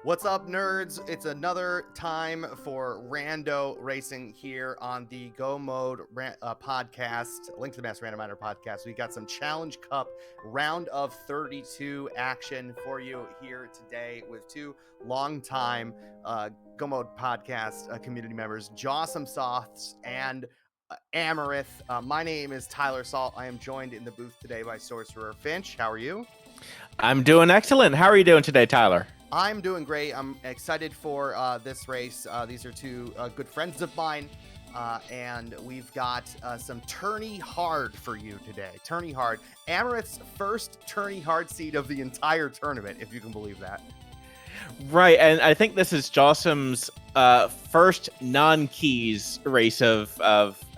What's up, nerds? It's another time for Rando Racing here on the Go Mode podcast, Link to the Master Randomizer podcast. We got some Challenge Cup round of 32 action for you here today with two longtime Go Mode podcast community members, Jawsomesauce and Amarith. My name is tylersalt. I am joined in the booth today by SorcererFinch. How are you? I'm doing excellent. How are you doing today, Tyler? I'm doing great. I'm excited for this race. These are two good friends of mine, and we've got some tourney hard for you today. Tourney hard. Amarith's first tourney hard seed of the entire tournament, if you can believe that. Right, and I think this is Jawsome's first non-keys race of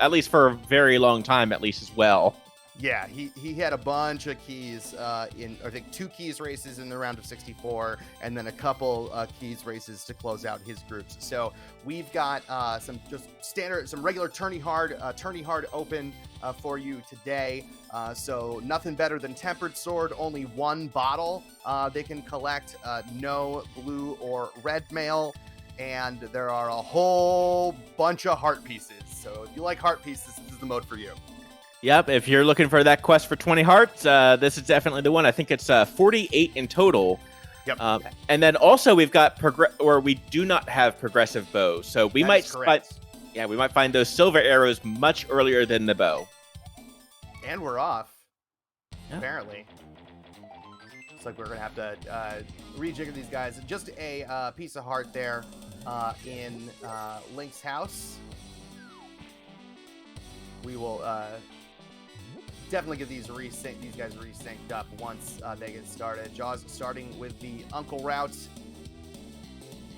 at least for a very long time, at least as well. Yeah, he had a bunch of keys in, I think, 2 keys races in the round of 64, and then a couple keys races to close out his groups. So we've got some just standard, some regular tourney hard open for you today. So nothing better than Tempered Sword, only 1 bottle they can collect, no blue or red mail, and there are a whole bunch of heart pieces. So if you like heart pieces, this is the mode for you. Yep, if you're looking for that quest for 20 hearts, this is definitely the one. I think it's 48 in total. Yep. And then also we've got we do not have progressive bows, so we might find those silver arrows much earlier than the bow. And we're off. Yeah. Apparently, it's like we're gonna have to rejigger these guys. Just a piece of heart there in Link's house. We will definitely get these guys resynced up once they get started. Jaws starting with the Uncle route.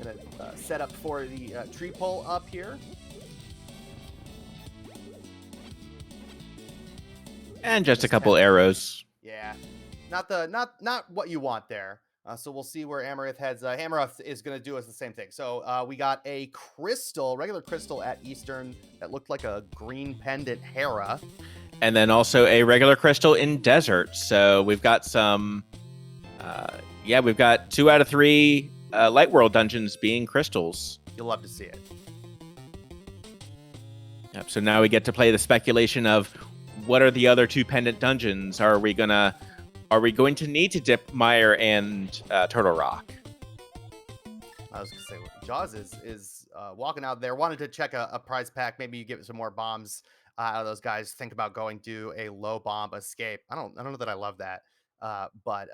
Gonna set up for the tree pull up here. And just a couple arrows. Yeah, not what you want there. So we'll see where Amarith heads. Amarith is going to do us the same thing. So we got a crystal, regular crystal at Eastern that looked like a green pendant Hera. And then also a regular crystal in Desert. So we've got some, we've got 2 out of 3 Light World dungeons being crystals. You'll love to see it. Yep. So now we get to play the speculation of what are the other 2 pendant dungeons? Are we going to need to dip Mire and Turtle Rock? I was going to say, Jaws is walking out there, wanted to check a prize pack. Maybe you get some more bombs out of those guys. Think about going to a low bomb escape. I don't know that I love that, but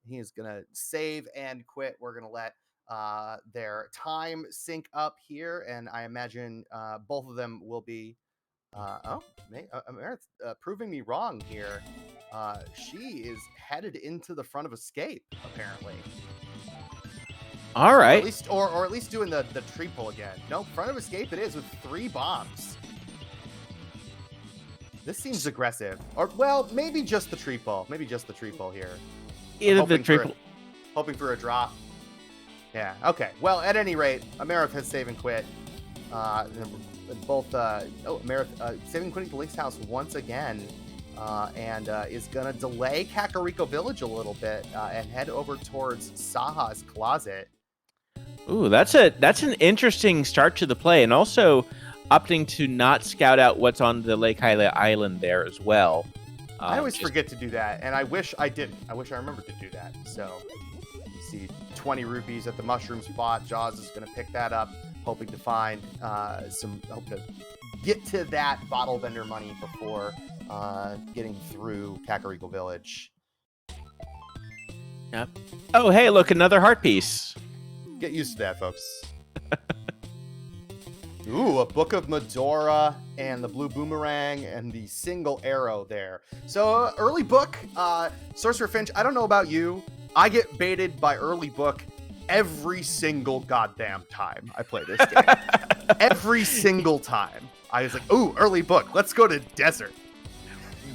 he is going to save and quit. We're going to let their time sync up here, and I imagine both of them will be Amarith proving me wrong here. She is headed into the front of escape, apparently. All right. Or at least doing the tree pull again. No, front of escape it is with 3 bombs. This seems aggressive. Or, well, maybe just the tree pull. Maybe just the tree pull here. Either the tree pull. Hoping for a drop. Yeah, okay. Well, at any rate, Amarith has save and quit. Both Amarith saving quitting to Link's house once again, and is gonna delay Kakariko Village a little bit and head over towards Saha's closet. Ooh, that's an interesting start to the play, and also opting to not scout out what's on the Lake Hylia Island there as well. I always forget to do that, and I wish I didn't. I wish I remembered to do that. So you see 20 rupees at the mushroom spot. Jaws is gonna pick that up, hoping to find hope to get to that bottle vendor money before getting through Kakariko Village. Yep. Oh, hey, look, another heart piece. Get used to that, folks. Ooh, a Book of Medora and the blue boomerang and the single arrow there. So early book, SorcererFinch, I don't know about you. I get baited by early book every single goddamn time I play this game. Every single time. I was like, ooh, early book. Let's go to Desert.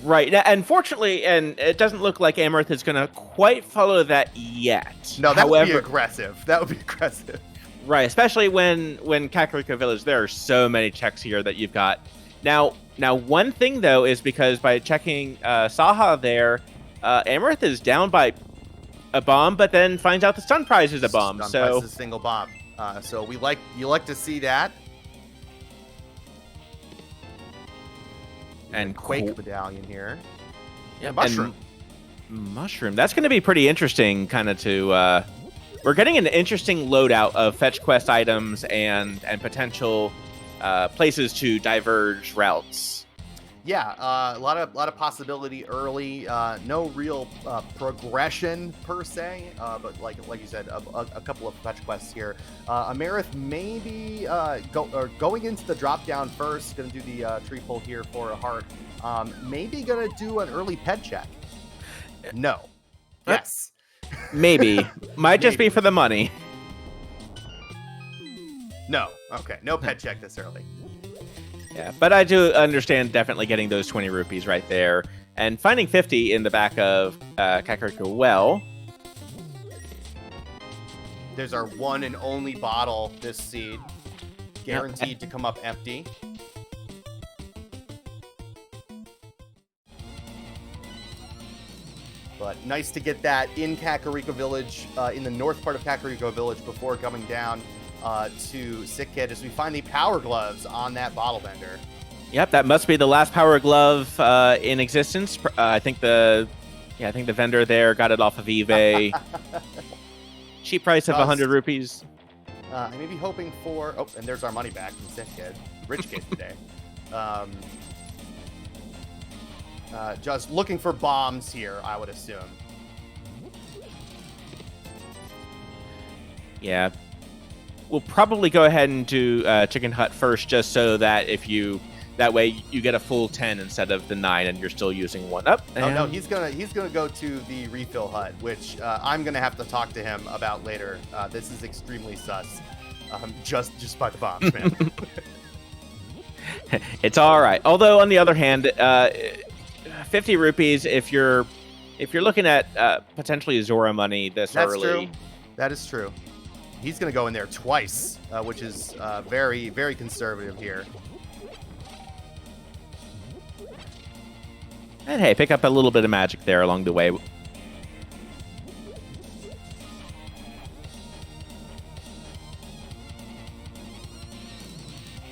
Right. Unfortunately, and it doesn't look like Amarith is going to quite follow that yet. No, that would be aggressive. That would be aggressive. Right, especially when Kakariko Village, there are so many checks here that you've got. Now one thing, though, is because by checking Saha there, Amarith is down by a bomb, but then finds out the stun prize is a bomb. Stun so prize is a single bomb. So you like to see that. And Quake medallion here. Yeah, mushroom. Mushroom. That's going to be pretty interesting, kind of to. We're getting an interesting loadout of fetch quest items and potential places to diverge routes. Yeah, a lot of possibility early. No real progression per se, but like you said, a couple of fetch quests here. Amarith maybe going into the drop down first. Going to do the tree pull here for a heart. Maybe going to do an early pet check. No. Yes. Maybe. Might just be for the money. No. Okay. No pet check this early. Yeah, but I do understand definitely getting those 20 rupees right there. And finding 50 in the back of Kakariko well. There's our one and only bottle this seed. Guaranteed to come up empty. But nice to get that in Kakariko Village, in the north part of Kakariko Village before coming down to Sick Kid as we find the power gloves on that bottle vendor. Yep, that must be the last power glove in existence. I think the vendor there got it off of eBay. Cheap price of 100 rupees. I may be hoping for... Oh, and there's our money back from Sick Kid. Rich Kid today. Just looking for bombs here, I would assume. Yeah. We'll probably go ahead and do Chicken Hut first, just so that that way you get a full 10 instead of the 9, and you're still using one up. Oh no, he's gonna go to the refill hut, which I'm gonna have to talk to him about later. This is extremely sus. Just by the bombs, man. It's all right. Although on the other hand, 50 rupees if you're looking at potentially Zora money this early. That's true. That is true. He's going to go in there twice, which is very, very conservative here. And hey, pick up a little bit of magic there along the way.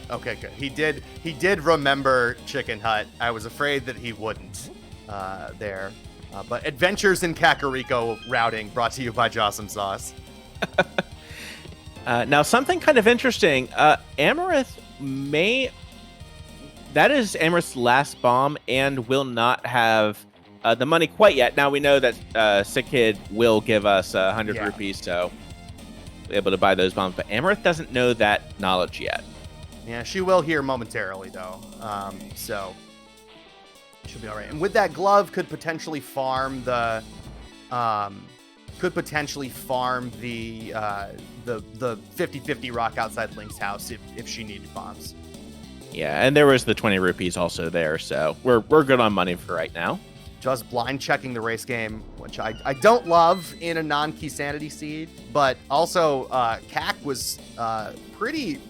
Okay, good. He did remember Chicken Hut. I was afraid that he wouldn't there. But Adventures in Kakariko routing brought to you by Jawsomesauce. Now, something kind of interesting. Amarith that is Amarith's last bomb and will not have the money quite yet. Now, we know that Sick Kid will give us 100 rupees, so we'll be able to buy those bombs. But Amarith doesn't know that knowledge yet. Yeah, she will here momentarily, though. So she'll be all right. And with that glove, could potentially farm the 50-50 rock outside Link's house if she needed bombs. Yeah, and there was the 20 rupees also there, so we're good on money for right now. Just blind checking the race game, which I don't love in a non-key sanity seed, but also CAC was pretty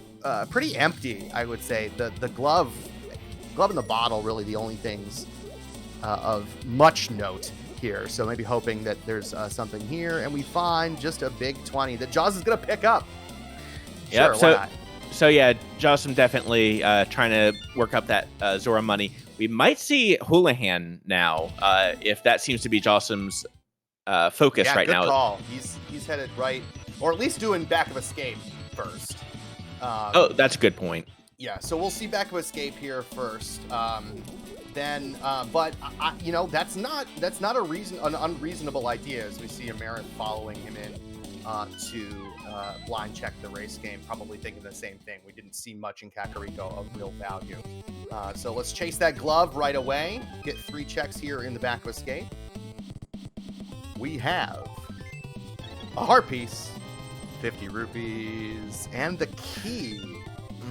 empty, I would say. The glove and the bottle really the only things of much note here. So maybe hoping that there's something here, and we find just a big 20 that Jaws is gonna pick up. Yep. Sure, why not? So yeah, Jawsome definitely trying to work up that Zora money. We might see Houlihan now, if that seems to be Jawsome's focus right now. Yeah, good call. He's headed right, or at least doing back of escape first. Oh, that's a good point. Yeah, so we'll see back of escape here first. Then, but that's not an unreasonable idea as we see Amarith following him in to blind check the race game, probably thinking the same thing. We didn't see much in Kakariko of real value. So let's chase that glove right away. Get 3 checks here in the back of escape. We have a heart piece, 50 rupees, and the key.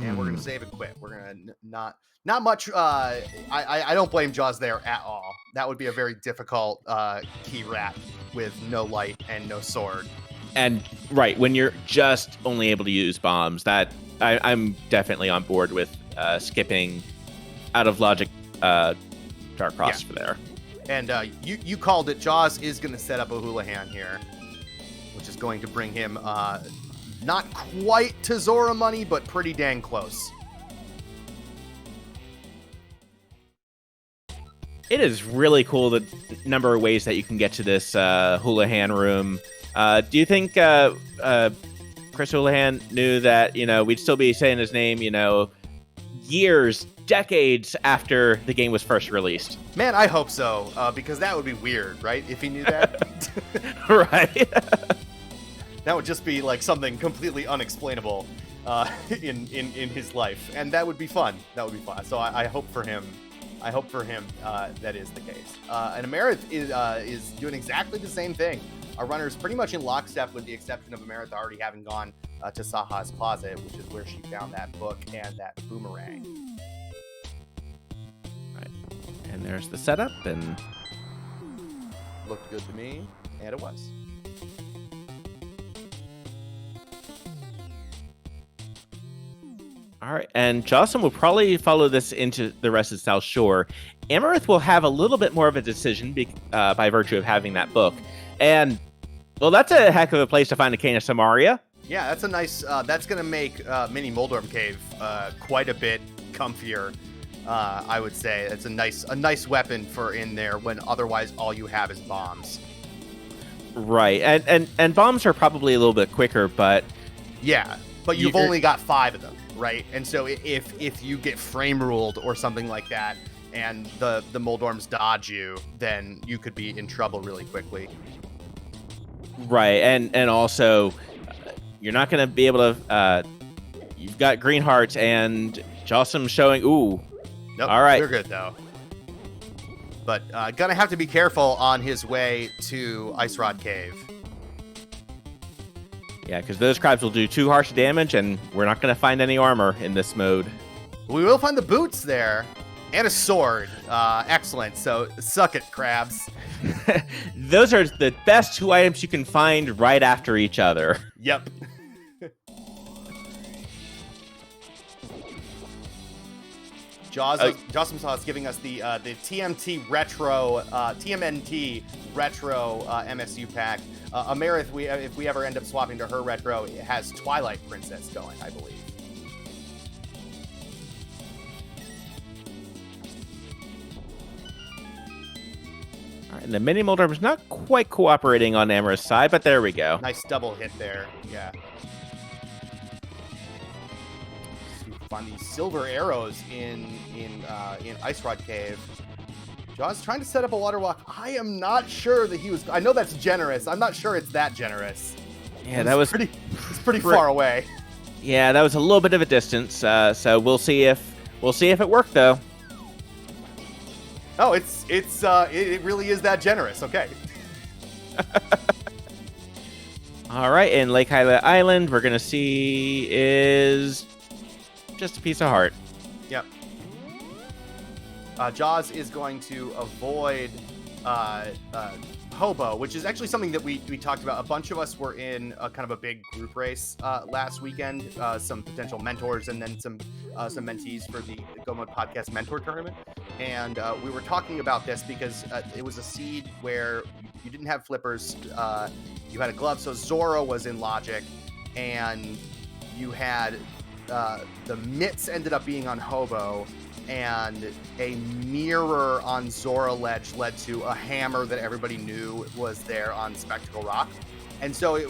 And we're going to save and quit. We're going to not much. I don't blame Jaws there at all. That would be a very difficult key rat with no light and no sword. And right, when you're just only able to use bombs, that I'm definitely on board with skipping out of logic Dark Cross for there. And you called it. Jaws is going to set up a Houlihan here. which is going to bring him not quite to Zora money, but pretty dang close. It is really cool the number of ways that you can get to this Houlihan room. Do you think Chris Houlihan knew that, we'd still be saying his name, years, decades after the game was first released? Man, I hope so, because that would be weird, right? If he knew that. Right. That would just be like something completely unexplainable in his life, and that would be fun. So I hope for him. That is the case. And Amarith is doing exactly the same thing. Our runner is pretty much in lockstep, with the exception of Amarith already having gone to Saha's closet, which is where she found that book and that boomerang. Right. And there's the setup, and looked good to me, and it was. All right, and Jawsome will probably follow this into the rest of South Shore. Amarith will have a little bit more of a decision by virtue of having that book. And, well, that's a heck of a place to find a cane of Samaria. Yeah, that's a nice, that's going to make Mini Moldorm Cave quite a bit comfier, I would say. It's a nice weapon for in there when otherwise all you have is bombs. Right, and bombs are probably a little bit quicker, but... Yeah, but you've only got 5 of them. Right, and so if you get frame ruled or something like that, and the Moldorms dodge you, then you could be in trouble really quickly. Right, and also you're not going to be able to. You've got green hearts, and Jawsome showing. Ooh, nope, all right, we're good though. But gonna have to be careful on his way to Ice Rod Cave. Yeah, because those crabs will do 2 harsh damage, and we're not going to find any armor in this mode. We will find the boots there, and a sword. Excellent. So, suck it, crabs. Those are the best 2 items you can find right after each other. Yep. Jawsomesauce giving us the TMNT retro MSU pack. Amarith, if we ever end up swapping to her retro, it has Twilight Princess going, I believe. All right, and the Mini Moldorm is not quite cooperating on Amarith's side, but there we go. Nice double hit there, yeah. Find these silver arrows in Ice Rod Cave. Jaws trying to set up a water walk. I am not sure that he was. I know that's generous. I'm not sure it's that generous. Yeah, that was pretty. It's pretty far away. Yeah, that was a little bit of a distance. So we'll see if it worked though. Oh, it really is that generous. Okay. All right, and Lake Hyla Island, we're gonna see is just a piece of heart. Yep. Jaws is going to avoid Hobo, which is actually something that we talked about. A bunch of us were in a kind of a big group race last weekend, some potential mentors and then some mentees for the Go Mode Podcast Mentor Tournament. And we were talking about this because it was a seed where you didn't have flippers. You had a glove, so Zora was in Logic, and you had the mitts ended up being on Hobo, and a mirror on Zora Ledge led to a hammer that everybody knew was there on Spectacle Rock. And so it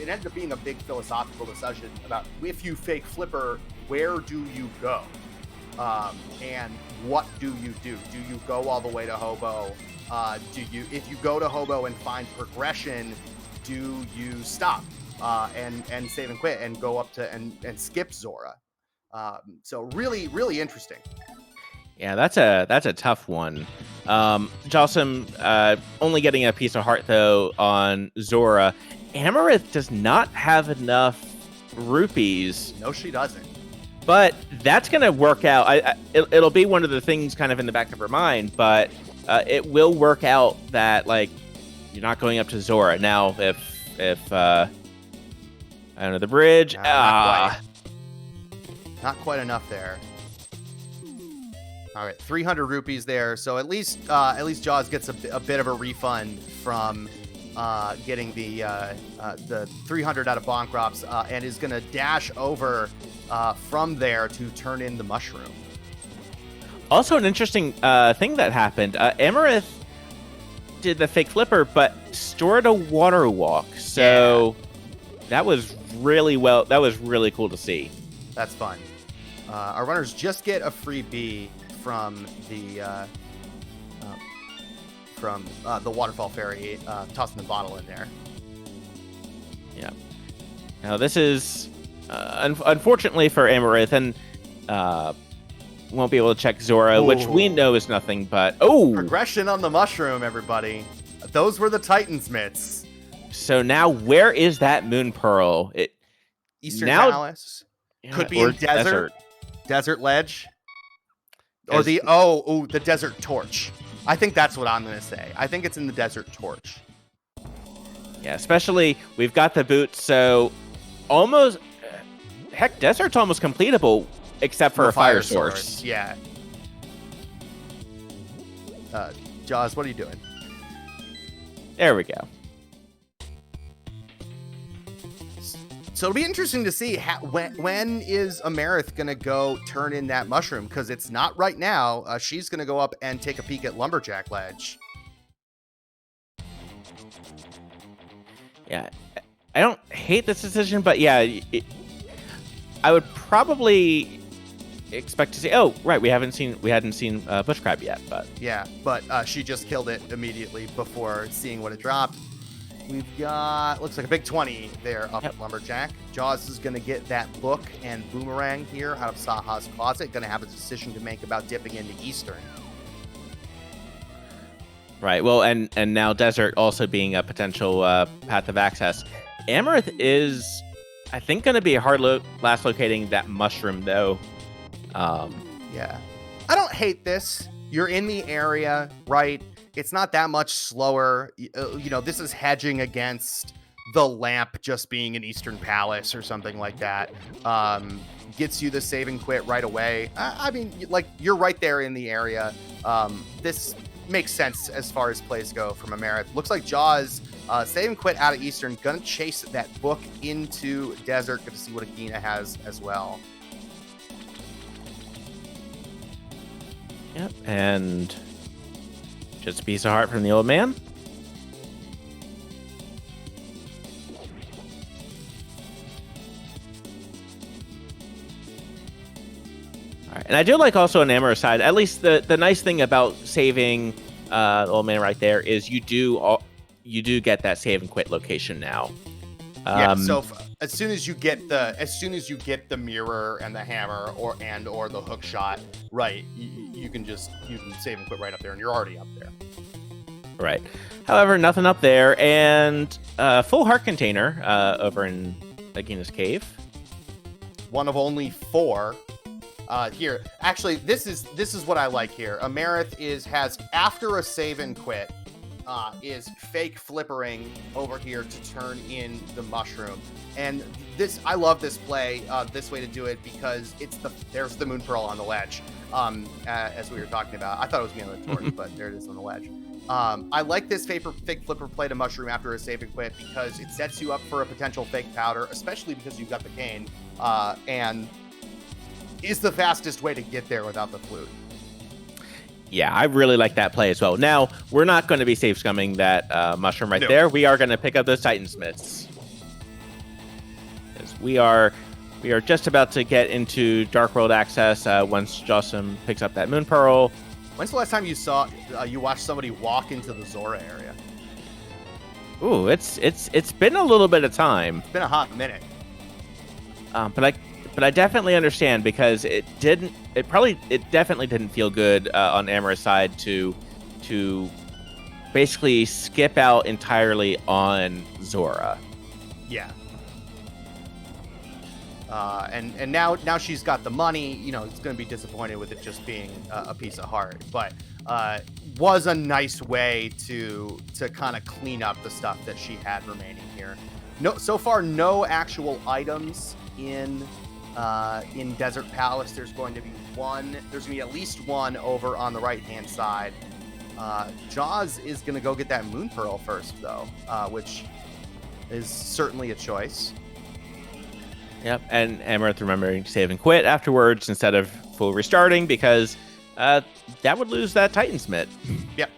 ended up being a big philosophical discussion about, if you fake flipper, where do you go? And what do you do? Do you go all the way to Hobo? If you go to Hobo and find progression, do you stop and save and quit and go up to and skip Zora? So really, really interesting. Yeah, that's a tough one. Jawsome only getting a piece of heart though on Zora. Amarith does not have enough rupees. No, she doesn't. But that's gonna work out. It'll be one of the things kind of in the back of her mind, but it will work out that like you're not going up to Zora now. If I don't know the bridge. Not quite enough there. All right, 300 rupees there. So at least Jaws gets a bit of a refund from getting the 300 out of Bonk and is going to dash over from there to turn in the mushroom. Also, an interesting thing that happened. Amarith did the fake flipper, but stored a water walk. So that was really That was really cool to see. That's fun. Our runners just get a free B from the waterfall fairy, tossing the bottle in there. Yeah. Now this is unfortunately for Amarith, and won't be able to check Zora, which we know is nothing but progression on the mushroom, everybody. Those were the Titan's mitts. So now where is that moon pearl? Eastern Palace. Could be in desert ledge. Or the desert torch. I think that's what I'm gonna say. I think it's in the desert torch. Yeah, especially we've got the boots, so almost desert's almost completable. Except for a fire source. Yeah. Jaws, what are you doing? There we go. So it'll be interesting to see when is Amarith going to go turn in that mushroom, because it's not right now. She's going to go up and take a peek at Lumberjack Ledge. Yeah. I don't hate this decision, but yeah, I would probably expect to see. Oh, right, we hadn't seen bush crab yet, but she just killed it immediately before seeing what it dropped. We've got looks like a big 20 there up at Lumberjack. Jaws is going to get that book and boomerang here out of Saha's closet. Going to have a decision to make about dipping into Eastern. Right. Well, and now desert also being a potential path of access. Amarith is, I think, going to be a hard last locating that mushroom, though. Yeah. I don't hate this. You're in the area, right? It's not that much slower. This is hedging against the lamp just being an Eastern Palace or something like that. Gets you the save and quit right away. I mean, you're right there in the area. This makes sense as far as plays go from Amarith. Looks like Jaws save and quit out of Eastern. Gonna chase that book into Desert. Good to see what Agina has as well. Yep, and just a piece of heart from the old man. All right, and I do like also on Amarith's side, at least the nice thing about saving the old man right there is you do get that save and quit location now. So as soon as you get the mirror and the hammer or the hook shot, right, you can save and quit right up there, and you're already up there. Right. However, nothing up there, and full heart container over in Agina's cave. One of only 4 here. Actually, this is what I like here. Amarith has after a save and quit. Is fake flippering over here to turn in the mushroom, and I love this play, this way to do it, because there's the moon pearl on the ledge, as we were talking about. I thought it was me on the torch, but there it is on the ledge. I like this fake flipper play to mushroom after a save and quit because it sets you up for a potential fake powder, especially because you've got the cane, and is the fastest way to get there without the flute. Yeah, I really like that play as well. Now, we're not going to be safe scumming that mushroom right there. We are going to pick up those Titan Smiths. We are just about to get into Dark World access once Jawsome picks up that Moon Pearl. When's the last time you watched somebody walk into the Zora area? Ooh, it's been a little bit of time. It's been a hot minute. But I definitely understand, because it definitely didn't feel good on Amarith's side to basically skip out entirely on Zora. Yeah. And now she's got the money. It's going to be disappointed with it just being a piece of heart, but was a nice way to kind of clean up the stuff that she had remaining here. So far, no actual items in Desert Palace. There's going to be at least one over on the right hand side. Jaws is going to go get that Moon Pearl first, though, which is certainly a choice. Yep, and Amarith remembering to save and quit afterwards instead of full restarting because that would lose that Titan's Mitt. Yep.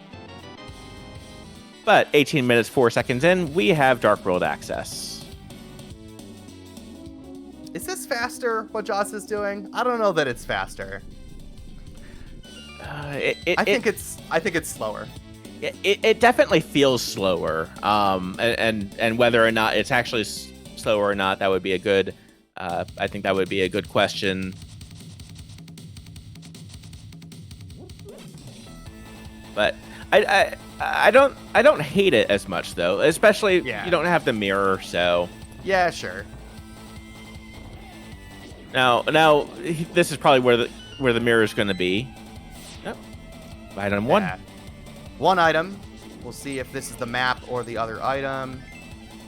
But 18 minutes, 4 seconds in, we have Dark World access. Is this faster, what Jaws is doing? I don't know that it's faster. I think it's slower. It definitely feels slower. And whether or not it's actually slower or not, that would be a good. I think that would be a good question. But I don't hate it as much though, especially you don't have the mirror, so yeah, sure. Now this is probably where the mirror is going to be. Yep. Item one. One item. We'll see if this is the map or the other item.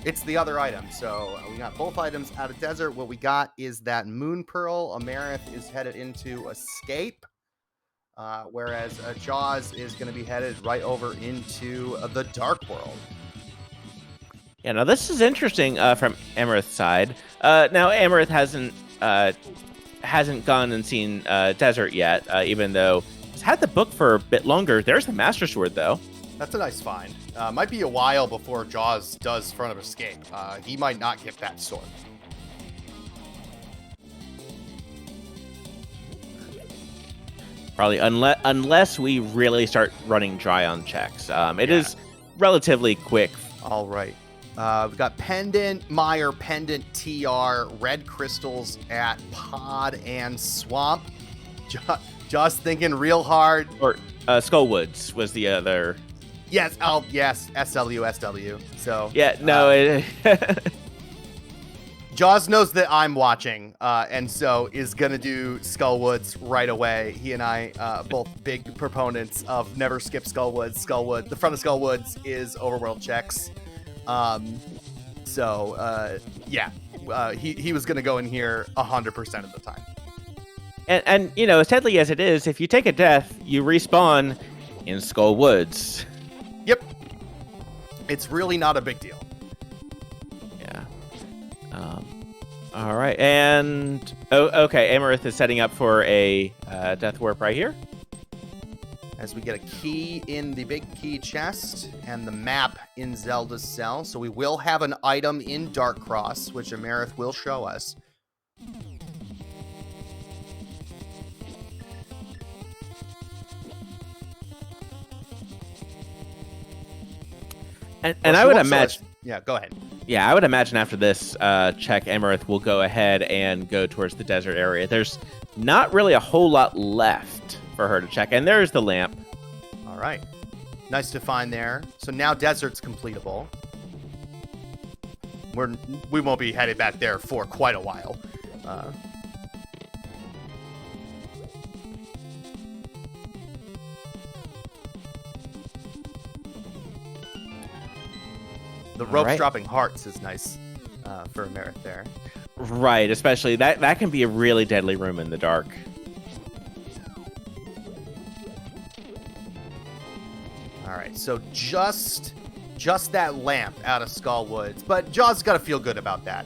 It's the other item. So we got both items out of desert. What we got is that Moon Pearl. Amarith is headed into Escape. Whereas Jaws is going to be headed right over into the Dark World. Yeah, now this is interesting from Amarith's side. Now Amarith hasn't gone and seen Desert yet, even though he's had the book for a bit longer. There's the Master Sword, though. That's a nice find. Might be a while before Jaws does Front of Escape. He might not get that sword. Probably unless we really start running dry on checks. It is relatively quick. All right. We've got Pendant, Meyer, Pendant, TR, Red Crystals at Pod and Swamp. Just thinking real hard. Or Skullwoods was the other. Yes. Oh, yes. SW. So. Yeah. No. Jaws knows that I'm watching, and so is going to do Skullwoods right away. He and I, both big proponents of never skip Skullwoods. The front of Skullwoods is overworld checks. He was going to go in here 100% of the time. And you know, as deadly as it is, if you take a death, you respawn in Skullwoods. Yep. It's really not a big deal. Yeah. All right, and okay, Amarith is setting up for a death warp right here. As we get a key in the big key chest and the map in Zelda's cell. So we will have an item in Dark Cross, which Amarith will show us. And I would imagine... Yeah, go ahead. Yeah, I would imagine after this check, Amarith will go ahead and go towards the desert area. There's not really a whole lot left for her to check. And there's the lamp. All right. Nice to find there. So now desert's completable. We won't be headed back there for quite a while. The ropes dropping hearts is nice for Amarith there. Right, especially that can be a really deadly room in the dark. All right, so just that lamp out of Skullwoods, but Jaws got to feel good about that.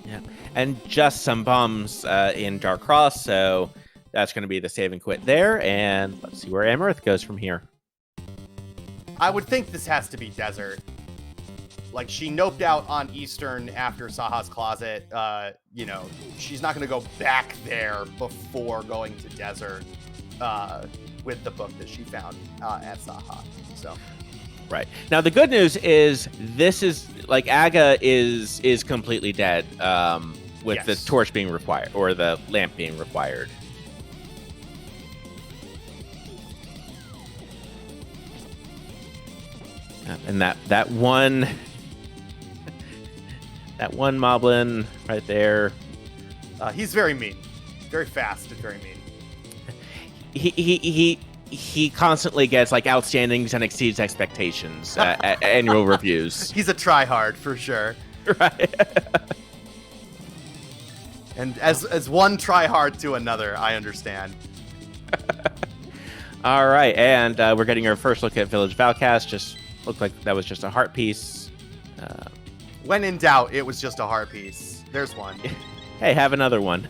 Yeah, and just some bombs in Dark Cross, so that's going to be the save and quit there, and let's see where Amarith goes from here. I would think this has to be desert. Like, she noped out on Eastern after Saha's Closet. She's not going to go back there before going to desert with the book that she found at Saha. So, right. Now, the good news is this is, like, Aga is completely dead with the torch being required, or the lamp being required. And that one... That one moblin right there. He's very mean. Very fast and very mean. He constantly gets like outstandings and exceeds expectations at annual reviews. He's a tryhard for sure. Right. And as one tryhard to another, I understand. All right, and we're getting our first look at Village Valcast. Just looked like that was just a heart piece. When in doubt, it was just a heart piece. There's one. Hey, have another one.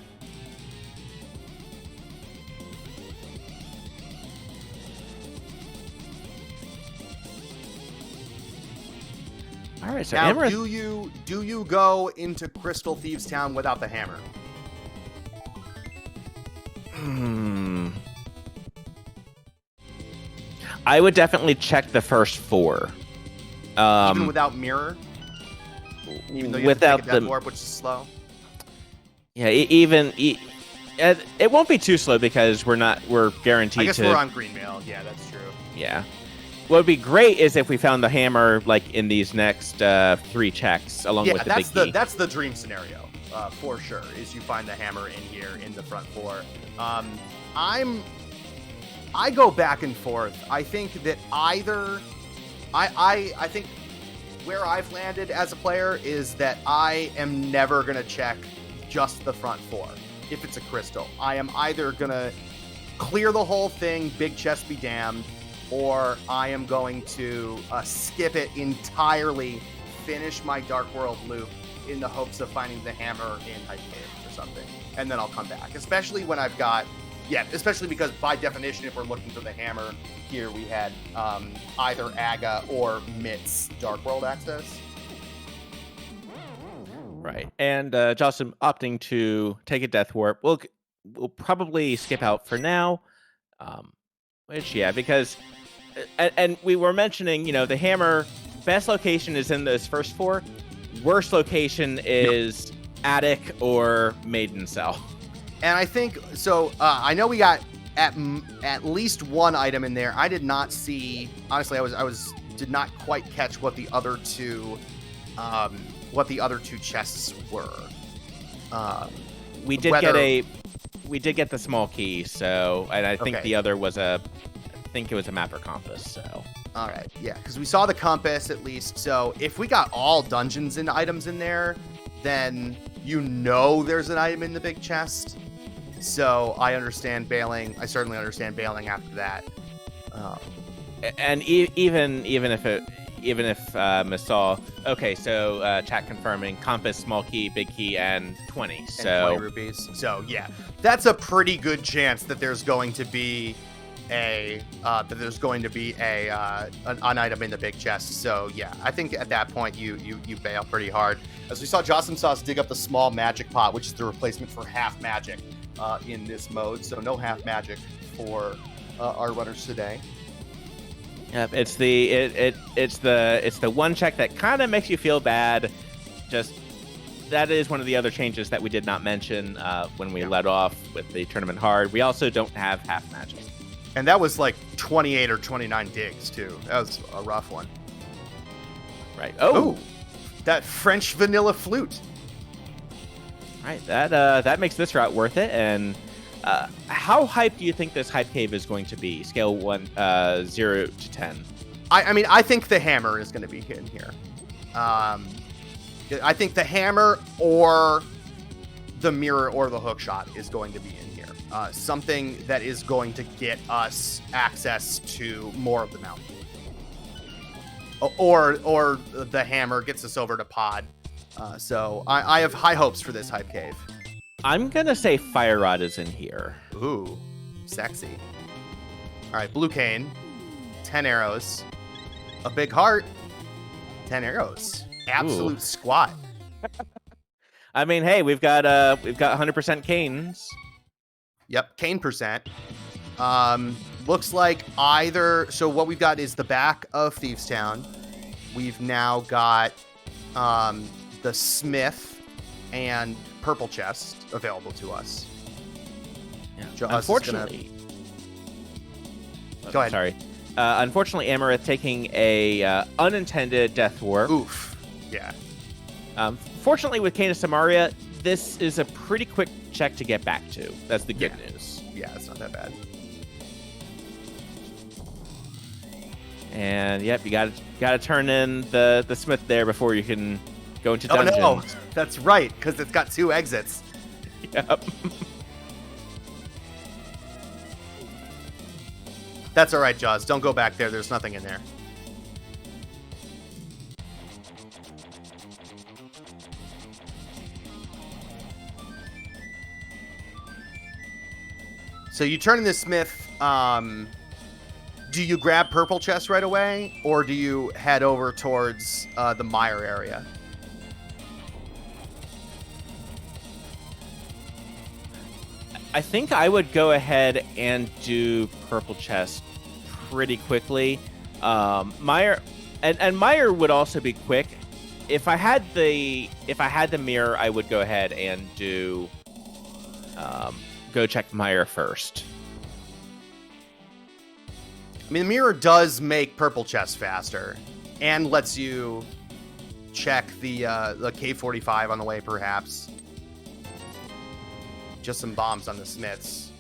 All right, so now, Amarith... do you go into Crystal Thieves Town without the hammer? I would definitely check the first 4. Even without mirror? Even though you without have to take a death warp, which is slow? Yeah, it won't be too slow because we're guaranteed to... I guess we're on Greenmail. Yeah, that's true. Yeah. What would be great is if we found the hammer like in these next 3 checks along with the big key. That's the dream scenario for sure. Is you find the hammer in here in the front 4. I go back and forth. I think that either I think where I've landed as a player is that I am never gonna check just the front 4 if it's a crystal. I am either gonna clear the whole thing, big chest be damned, or I am going to skip it entirely, finish my Dark World loop in the hopes of finding the hammer in Hype Cave or something, and then I'll come back. Especially when I've got, especially because by definition, if we're looking for the hammer, here we had either Aga or Mitt's Dark World access. Right, and Jawsome opting to take a Death Warp. We'll probably skip out for now, because... And we were mentioning, the hammer, best location is in those first 4. Worst location is attic or maiden cell. And I think, so I know we got at least one item in there. I did not see, honestly, I did not quite catch what the other 2 chests were. We did get the small key, and I think the other was I think it was a map or compass, so. All right, yeah, because we saw the compass at least. So if we got all dungeons and items in there, then there's an item in the big chest. So I understand bailing. I certainly understand bailing after that. And even if Masal, okay, so chat confirming compass, small key, big key, and 20. So 20 rupees. So yeah, that's a pretty good chance that there's going to be an item in the big chest. So yeah, I think at that point you bail pretty hard. As we saw Jawsomesauce dig up the small magic pot, which is the replacement for half magic in this mode. So no half magic for our runners today. Yep, it's the one check that kind of makes you feel bad. Just that is one of the other changes that we did not mention when we led off with the tournament hard. We also don't have half magic. And that was like 28 or 29 digs, too. That was a rough one. Right. Oh, that French vanilla flute. Right. That makes this route worth it. And how hyped do you think this hype cave is going to be? Scale 0 to 10. I mean, I think the hammer is going to be in here. I think the hammer or the mirror or the hook shot is going to be in here. Something that is going to get us access to more of the mountain. Or the hammer gets us over to pod. So I have high hopes for this hype cave. I'm going to say Fire Rod is in here. Ooh, sexy. All right, blue cane, 10 arrows, a big heart, 10 arrows. Absolute squat. I mean, hey, we've got 100% canes. Yep, cane percent. Looks like so what we've got is the back of Thieves Town. We've now got the Smith and Purple Chest available to us. Yeah. Unfortunately. Go ahead. Sorry. Unfortunately, Amarith taking a unintended death warp. Oof. Yeah. Fortunately, with Canis Samaria, this is a pretty quick check to get back to. That's the good news. Yeah, it's not that bad. And yep, you gotta turn in the Smith there before you can go into dungeons. Oh no, that's right, because it's got 2 exits. Yep. That's all right, Jaws. Don't go back there. There's nothing in there. So you turn in the smith. Do you grab purple chest right away, or do you head over towards the mire area? I think I would go ahead and do purple chest pretty quickly. Mire and Mire would also be quick. If I had the mirror, I would go ahead and do go check Mire first. I mean, the mirror does make purple chest faster, and lets you check the K45 on the way, perhaps. Just some bombs on the smiths.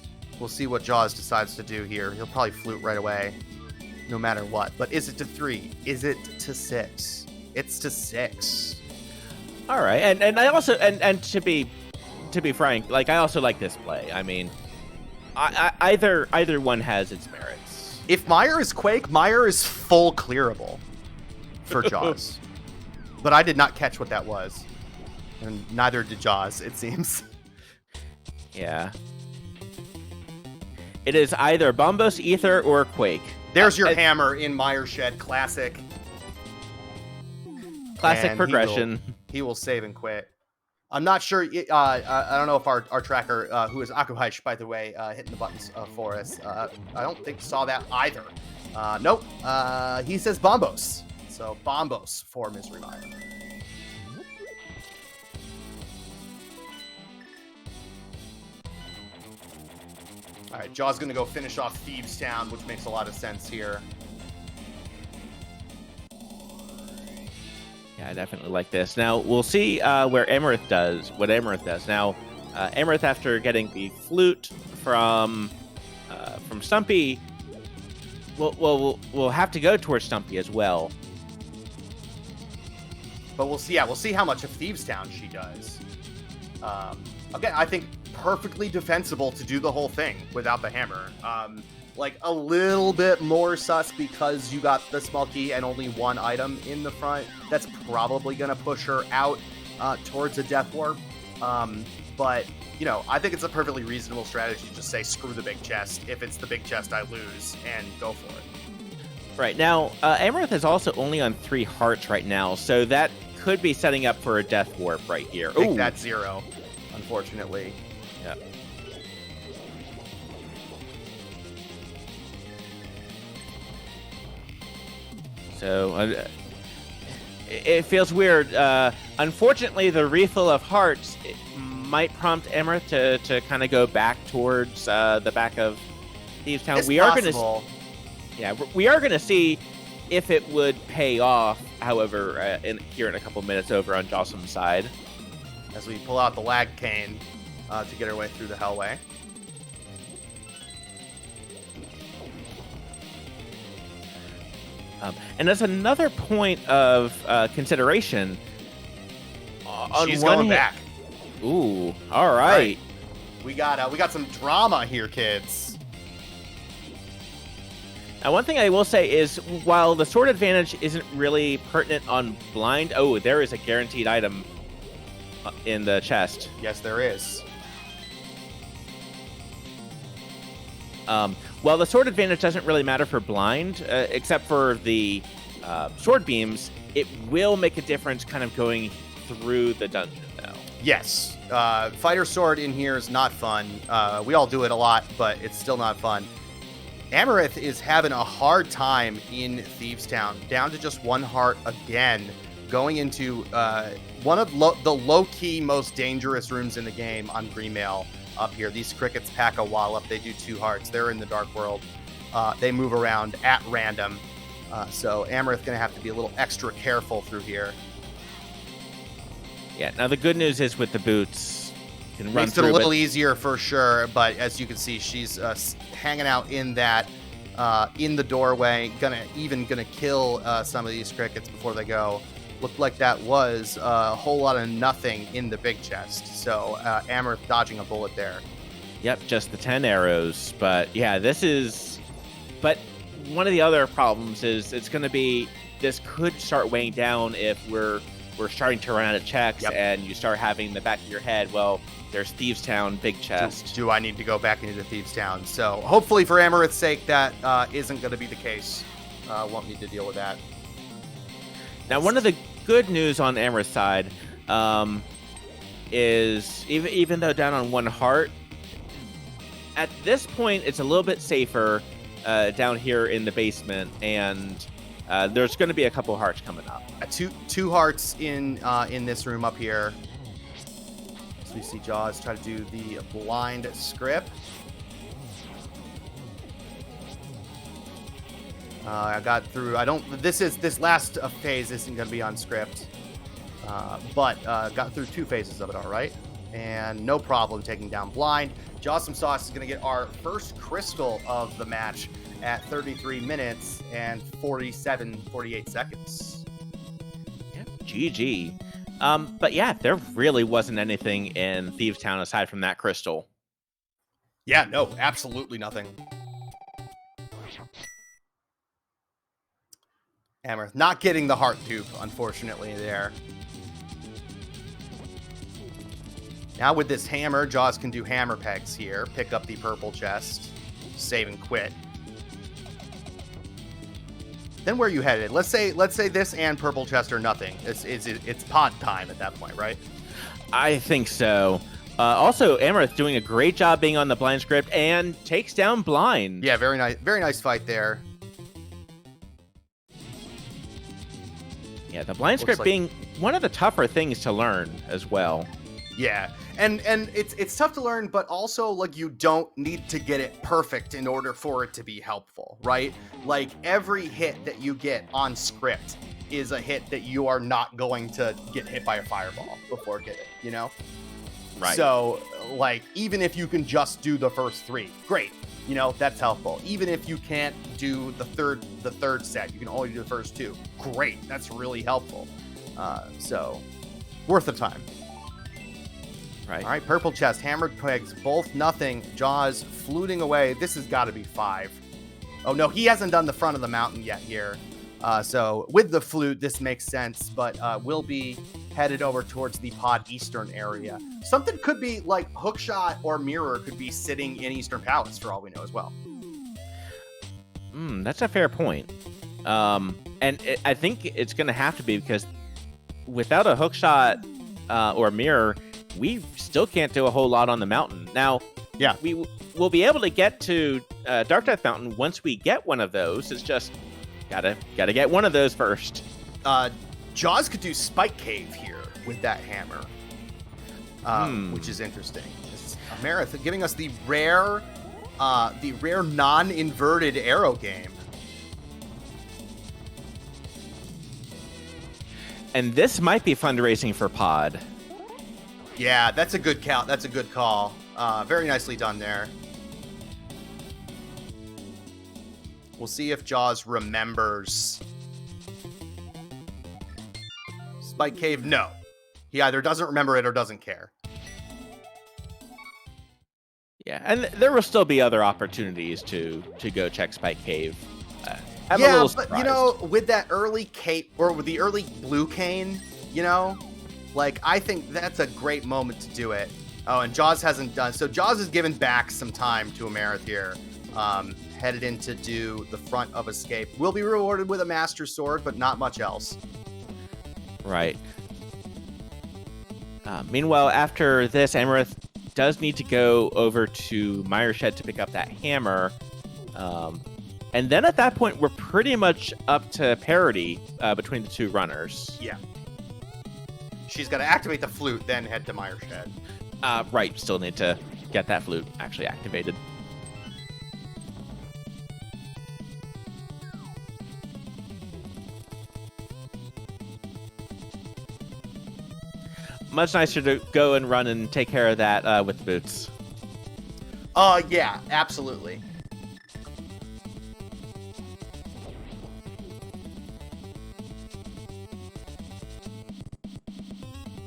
We'll see what Jaws decides to do here. He'll probably flute right away, no matter what. But is it to 3? Is it to 6? It's to 6. All right, and I also and to be frank, like I also like this play. I mean, either one has its merits. If Mire is Quake, Mire is full clearable for Jaws. But I did not catch what that was, and neither did Jaws, it seems. Yeah. It is either Bombos, Ether, or Quake. There's your hammer in Mire Shed. Classic. Classic progression. He will save and quit. I'm not sure. I don't know if our tracker, who is Akuheish, by the way, hitting the buttons for us. I don't think saw that either. Nope. He says Bombos. So Bombos for Misery Mire. All right, Jaw's going to go finish off Thieves Town, which makes a lot of sense here. Yeah, I definitely like this. Now, we'll see where Amarith does, what Amarith does. Now, Amarith, after getting the flute from Stumpy, we'll have to go towards Stumpy as well. But we'll see. Yeah, we'll see how much of Thieves Town she does. Again, I think perfectly defensible to do the whole thing without the hammer. Like a little bit more sus because you got the small key and only one item in the front. That's probably going to push her out towards a death warp. But, you know, I think it's a perfectly reasonable strategy to just say, screw the big chest. If it's the big chest, I lose, and go for it. Right. Now, Amarith is also only on 3 hearts right now, so that could be setting up for a death warp right here. Make that 0, unfortunately. Yeah. So it feels weird. Unfortunately, the refill of hearts might prompt Amarith to kind of go back towards the back of Thieves Town. We are going to see if it would pay off. However, here in a couple minutes over on Jawsome's side, as we pull out the lag cane to get our way through the Hellway. And as another point of consideration, she's going back. Ooh, all right. We got some drama here, kids. Now, one thing I will say is, while the sword advantage isn't really pertinent on blind, there is a guaranteed item in the chest. Yes, there is. While the sword advantage doesn't really matter for blind, except for the sword beams, it will make a difference kind of going through the dungeon, though. Yes. Fighter sword in here is not fun. We all do it a lot, but it's still not fun. Amarith is having a hard time in Thieves Town, down to just 1 heart again, going into one of the low-key most dangerous rooms in the game on Greenmail. Up here, these crickets pack a wallop. They do 2 hearts. They're in the Dark World. They move around at random. So Amarith going to have to be a little extra careful through here. Yeah, now the good news is with the boots, you can run Makes it a little easier for sure, but as you can see, she's hanging out in that, in the doorway, gonna kill some of these crickets before they go. Looked like that was a whole lot of nothing in the big chest. So Amarith dodging a bullet there. Yep, just the 10 arrows. But yeah, this is... But one of the other problems is it's going to be, this could start weighing down if we're starting to run out of checks, and you start having in the back of your head, well, there's Thieves Town, big chest. Do I need to go back into Thieves Town? So hopefully for Amarith's sake, that isn't going to be the case. Won't need to deal with that. Now, one of the good news on Amarith's side is even though down on 1 heart, at this point, it's a little bit safer down here in the basement, and there's going to be a couple of hearts coming up. Two hearts in this room up here. So we see Jaws try to do the blind script. I got through. This last phase isn't going to be on script, but got through 2 phases of it all right, and no problem taking down blind. Jawsomesauce is going to get our first crystal of the match at 33 minutes and 48 seconds. Yeah, GG. But yeah, there really wasn't anything in Thieves Town aside from that crystal. Yeah, no, absolutely nothing. Amarith not getting the heart dupe, unfortunately, there. Now with this hammer, Jaws can do hammer pegs here, pick up the purple chest, save and quit. Then where are you headed? Let's say this and purple chest are nothing. It's pod time at that point, right? I think so. Also, Amarith doing a great job being on the blind script and takes down blind. Yeah, very nice fight there. Yeah, the blind script being one of the tougher things to learn as well. Yeah, and it's tough to learn, but also like you don't need to get it perfect in order for it to be helpful, right? Like every hit that you get on script is a hit that you are not going to get hit by a fireball before getting, you know? Right. So like even if you can just do the first 3, great. You know, that's helpful. Even if you can't do the third set, you can only do the first 2. Great. That's really helpful. So worth the time. Right. All right, purple chest, hammered pegs, both nothing. Jaws fluting away. This has got to be 5. Oh no, he hasn't done the front of the mountain yet here. So with the flute, this makes sense, but will be headed over towards the pod eastern area. Something could be like hookshot or mirror could be sitting in Eastern Palace for all we know as well. That's a fair point. I think it's going to have to be because without a hookshot or mirror, we still can't do a whole lot on the mountain. Now, yeah, we'll be able to get to Dark Death Mountain once we get one of those. It's just gotta get one of those first. Jaws could do Spike Cave here with that hammer, which is interesting. Amarith giving us the rare non-inverted arrow game. And this might be fundraising for Pod. Yeah, that's a good count. That's a good call. Very nicely done there. We'll see if Jaws remembers. Spike Cave, no. He either doesn't remember it or doesn't care. Yeah, and there will still be other opportunities to go check Spike Cave. Yeah, but you know, with that early cape or with the early blue cane, you know, like I think that's a great moment to do it. Oh, and Jaws hasn't done so. Jaws has given back some time to Amarith here. Headed in to do the front of escape. Will be rewarded with a master sword, but not much else. Right. Meanwhile, after this, Amarith does need to go over to Mireshed to pick up that hammer. And then at that point, we're pretty much up to parity between the 2 runners. Yeah. She's got to activate the flute, then head to Mireshed. Right. Still need to get that flute actually activated. Much nicer to go and run and take care of that with the boots. Yeah, absolutely.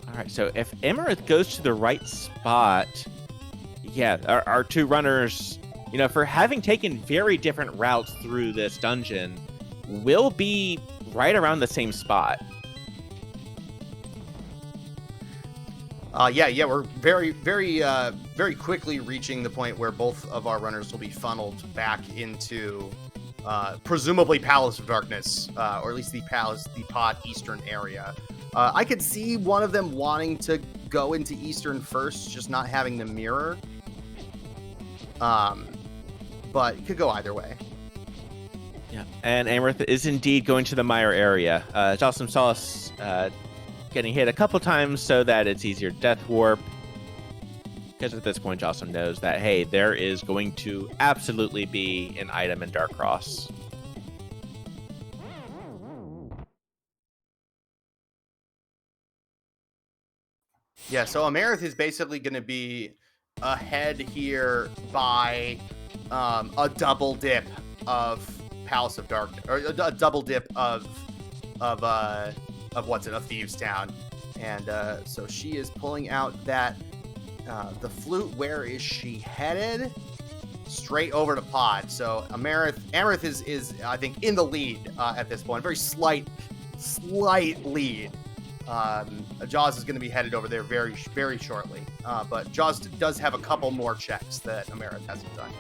All right, so if Amarith goes to the right spot, yeah, our 2 runners you know, for having taken very different routes through this dungeon, will be right around the same spot. Yeah, we're very quickly reaching the point where both of our runners will be funneled back into presumably Palace of Darkness, or at least the pod Eastern area. I could see one of them wanting to go into Eastern first, just not having the mirror. But it could go either way. Yeah, and Amarith is indeed going to the Mire area. Jawsomesauce getting hit a couple times so that it's easier to death warp. Because at this point, Jawsome knows that, hey, there is going to absolutely be an item in Dark Cross. Yeah, so Amarith is basically going to be ahead here by a double dip of Palace of Darkness, or a double dip of what's in a Thieves Town, and so she is pulling out that the flute. Where is she headed? Straight over to pod. So Amarith is I think in the lead at this point. Very slight lead. Jaws is going to be headed over there very shortly. But Jaws does have a couple more checks that Amarith hasn't done.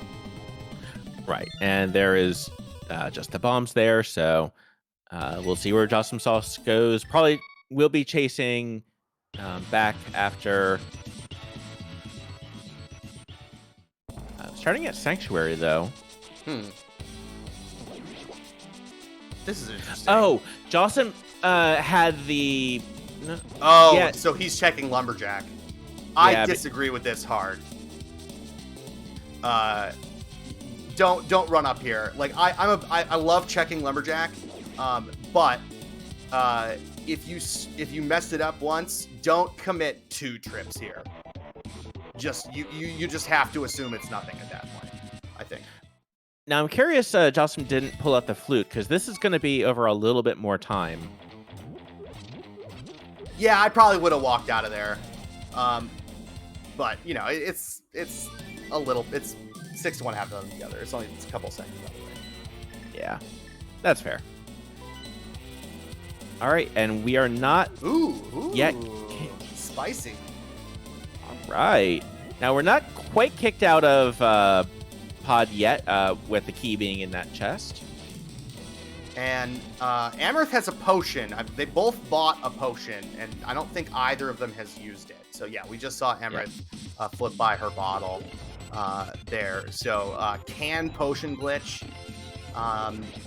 Right, and there is just the bombs there, so we'll see where Jawsomesauce goes. Probably will be chasing back after... starting at Sanctuary, though. This is interesting. Oh, Jawsome had the... Oh, yeah. So he's checking Lumberjack. Yeah, I disagree with this hard. Don't run up here. Like I love checking Lumberjack, but if you messed it up once, don't commit 2 trips here. You just have to assume it's nothing at that point, I think. Now I'm curious, Jawsome didn't pull out the flute because this is going to be over a little bit more time. Yeah, I probably would have walked out of there, but you know, it's a little. It's 6 to 1 half of them together. It's a couple seconds out of the way. Yeah, that's fair. All right, and we are not yet spicy. All right, now we're not quite kicked out of pod yet, with the key being in that chest. And Amarith has a potion. They both bought a potion, and I don't think either of them has used it. So yeah, we just saw Amarith flip by her bottle there. So can potion glitch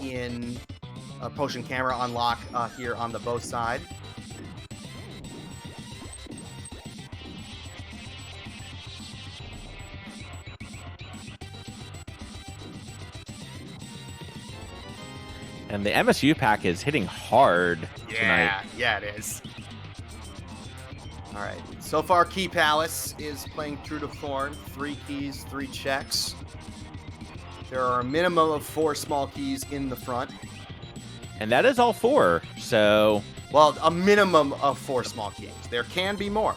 in a potion camera unlock here on the both side. And the MSU pack is hitting hard tonight. Yeah, it is. All right. So far, Key Palace is playing true to form. 3 keys, 3 checks. There are a minimum of 4 small keys in the front. And that is all 4, so... Well, a minimum of 4 small keys. There can be more.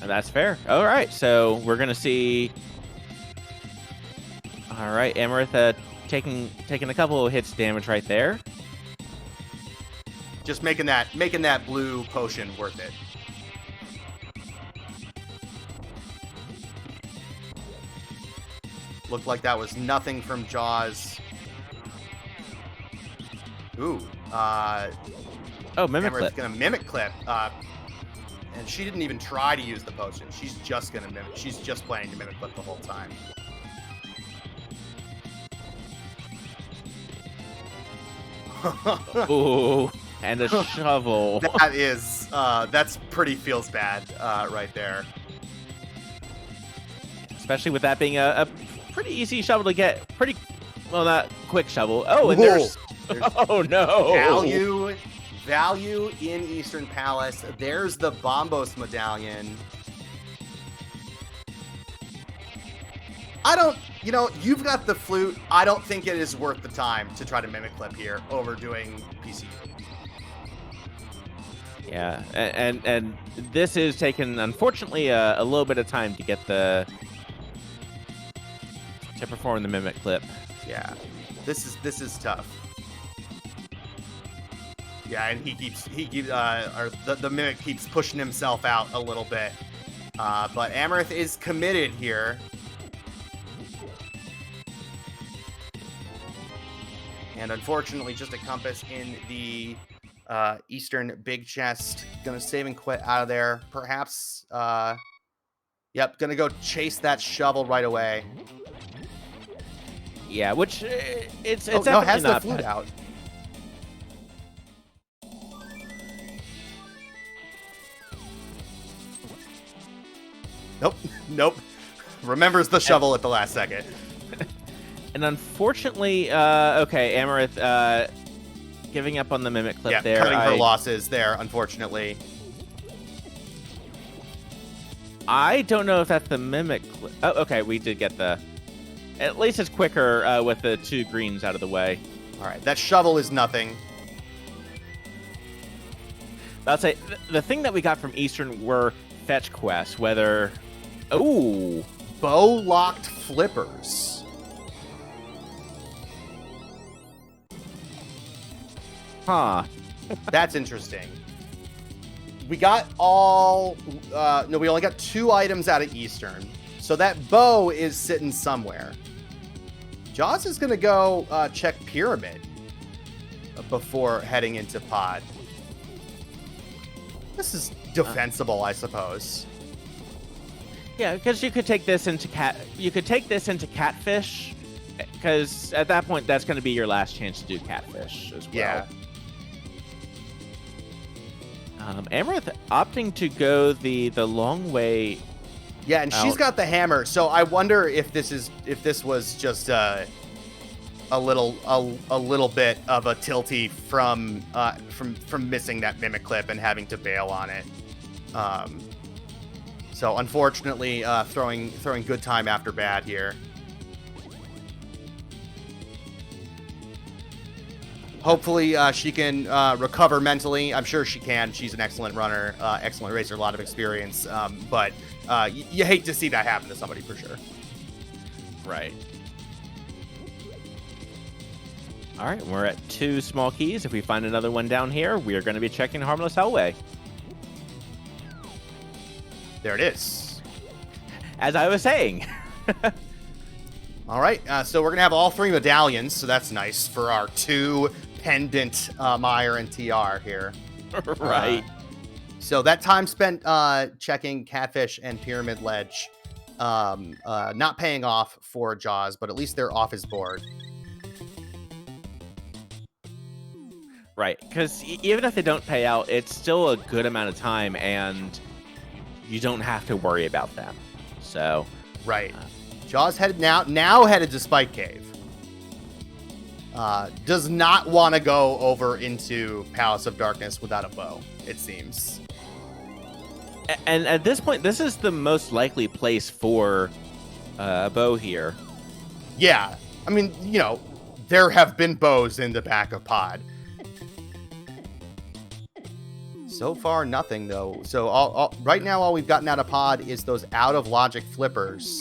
And that's fair. All right, so we're going to see... All right, Amarith taking a couple of hits damage right there. Just making that blue potion worth it. Looked like that was nothing from Jaws. Ooh. Mimic Clip. Gonna Mimic Clip. And she didn't even try to use the potion. She's just gonna Mimic. She's just planning to Mimic Clip the whole time. Ooh, and a shovel. That's pretty feels bad right there. Especially with that being a pretty easy shovel to get. Pretty, well, not quick shovel. Oh, and there's oh no. Value in Eastern Palace. There's the Bombos medallion. You've got the flute. I don't think it is worth the time to try to Mimic Clip here over doing PCU. Yeah, and this is taking, unfortunately, a little bit of time to get the to perform the mimic clip. Yeah, this is tough. Yeah, and the mimic keeps pushing himself out a little bit. But Amarith is committed here. And unfortunately, just a compass in the eastern big chest. Gonna save and quit out of there. Perhaps, yep, gonna go chase that shovel right away. Yeah, which it's no, definitely has not the flute out. Nope. Remembers the shovel at the last second. And unfortunately, okay, Amarith giving up on the mimic clip there. Cutting her losses there, unfortunately. I don't know if that's the mimic clip. Oh, okay, we did get the... At least it's quicker with the 2 greens out of the way. All right, that shovel is nothing. I'll say, the thing that we got from Eastern were fetch quests, whether... Ooh! Bow-locked flippers. Huh. That's interesting. We got all... no, we only got 2 items out of Eastern. So that bow is sitting somewhere. Jaws is going to go check Pyramid before heading into Pod. This is defensible, I suppose. Yeah, because you could take this into Catfish, because at that point that's going to be your last chance to do Catfish as well. Yeah. Amarith opting to go the long way. Yeah, and she's got the hammer, so I wonder if this was just a little bit of a tilty from missing that mimic clip and having to bail on it. So unfortunately, throwing good time after bad here. Hopefully she can recover mentally. I'm sure she can. She's an excellent runner, excellent racer, a lot of experience. But you hate to see that happen to somebody for sure. Right. All right, we're at 2 small keys. If we find another one down here, we are going to be checking Harmless Hellway. There it is. As I was saying. All right, so we're going to have all 3 medallions, so that's nice for our 2 pendant Meyer and TR here. Right. So that time spent checking Catfish and Pyramid Ledge, not paying off for Jaws, but at least they're off his board. Right, because even if they don't pay out, it's still a good amount of time, and you don't have to worry about them. So, right. Jaws headed now headed to Spike Cave. Does not want to go over into Palace of Darkness without a bow, it seems. And at this point, this is the most likely place for a bow here. Yeah. I mean, there have been bows in the back of Pod. So far, nothing, though. So right now, all we've gotten out of Pod is those out-of-logic flippers.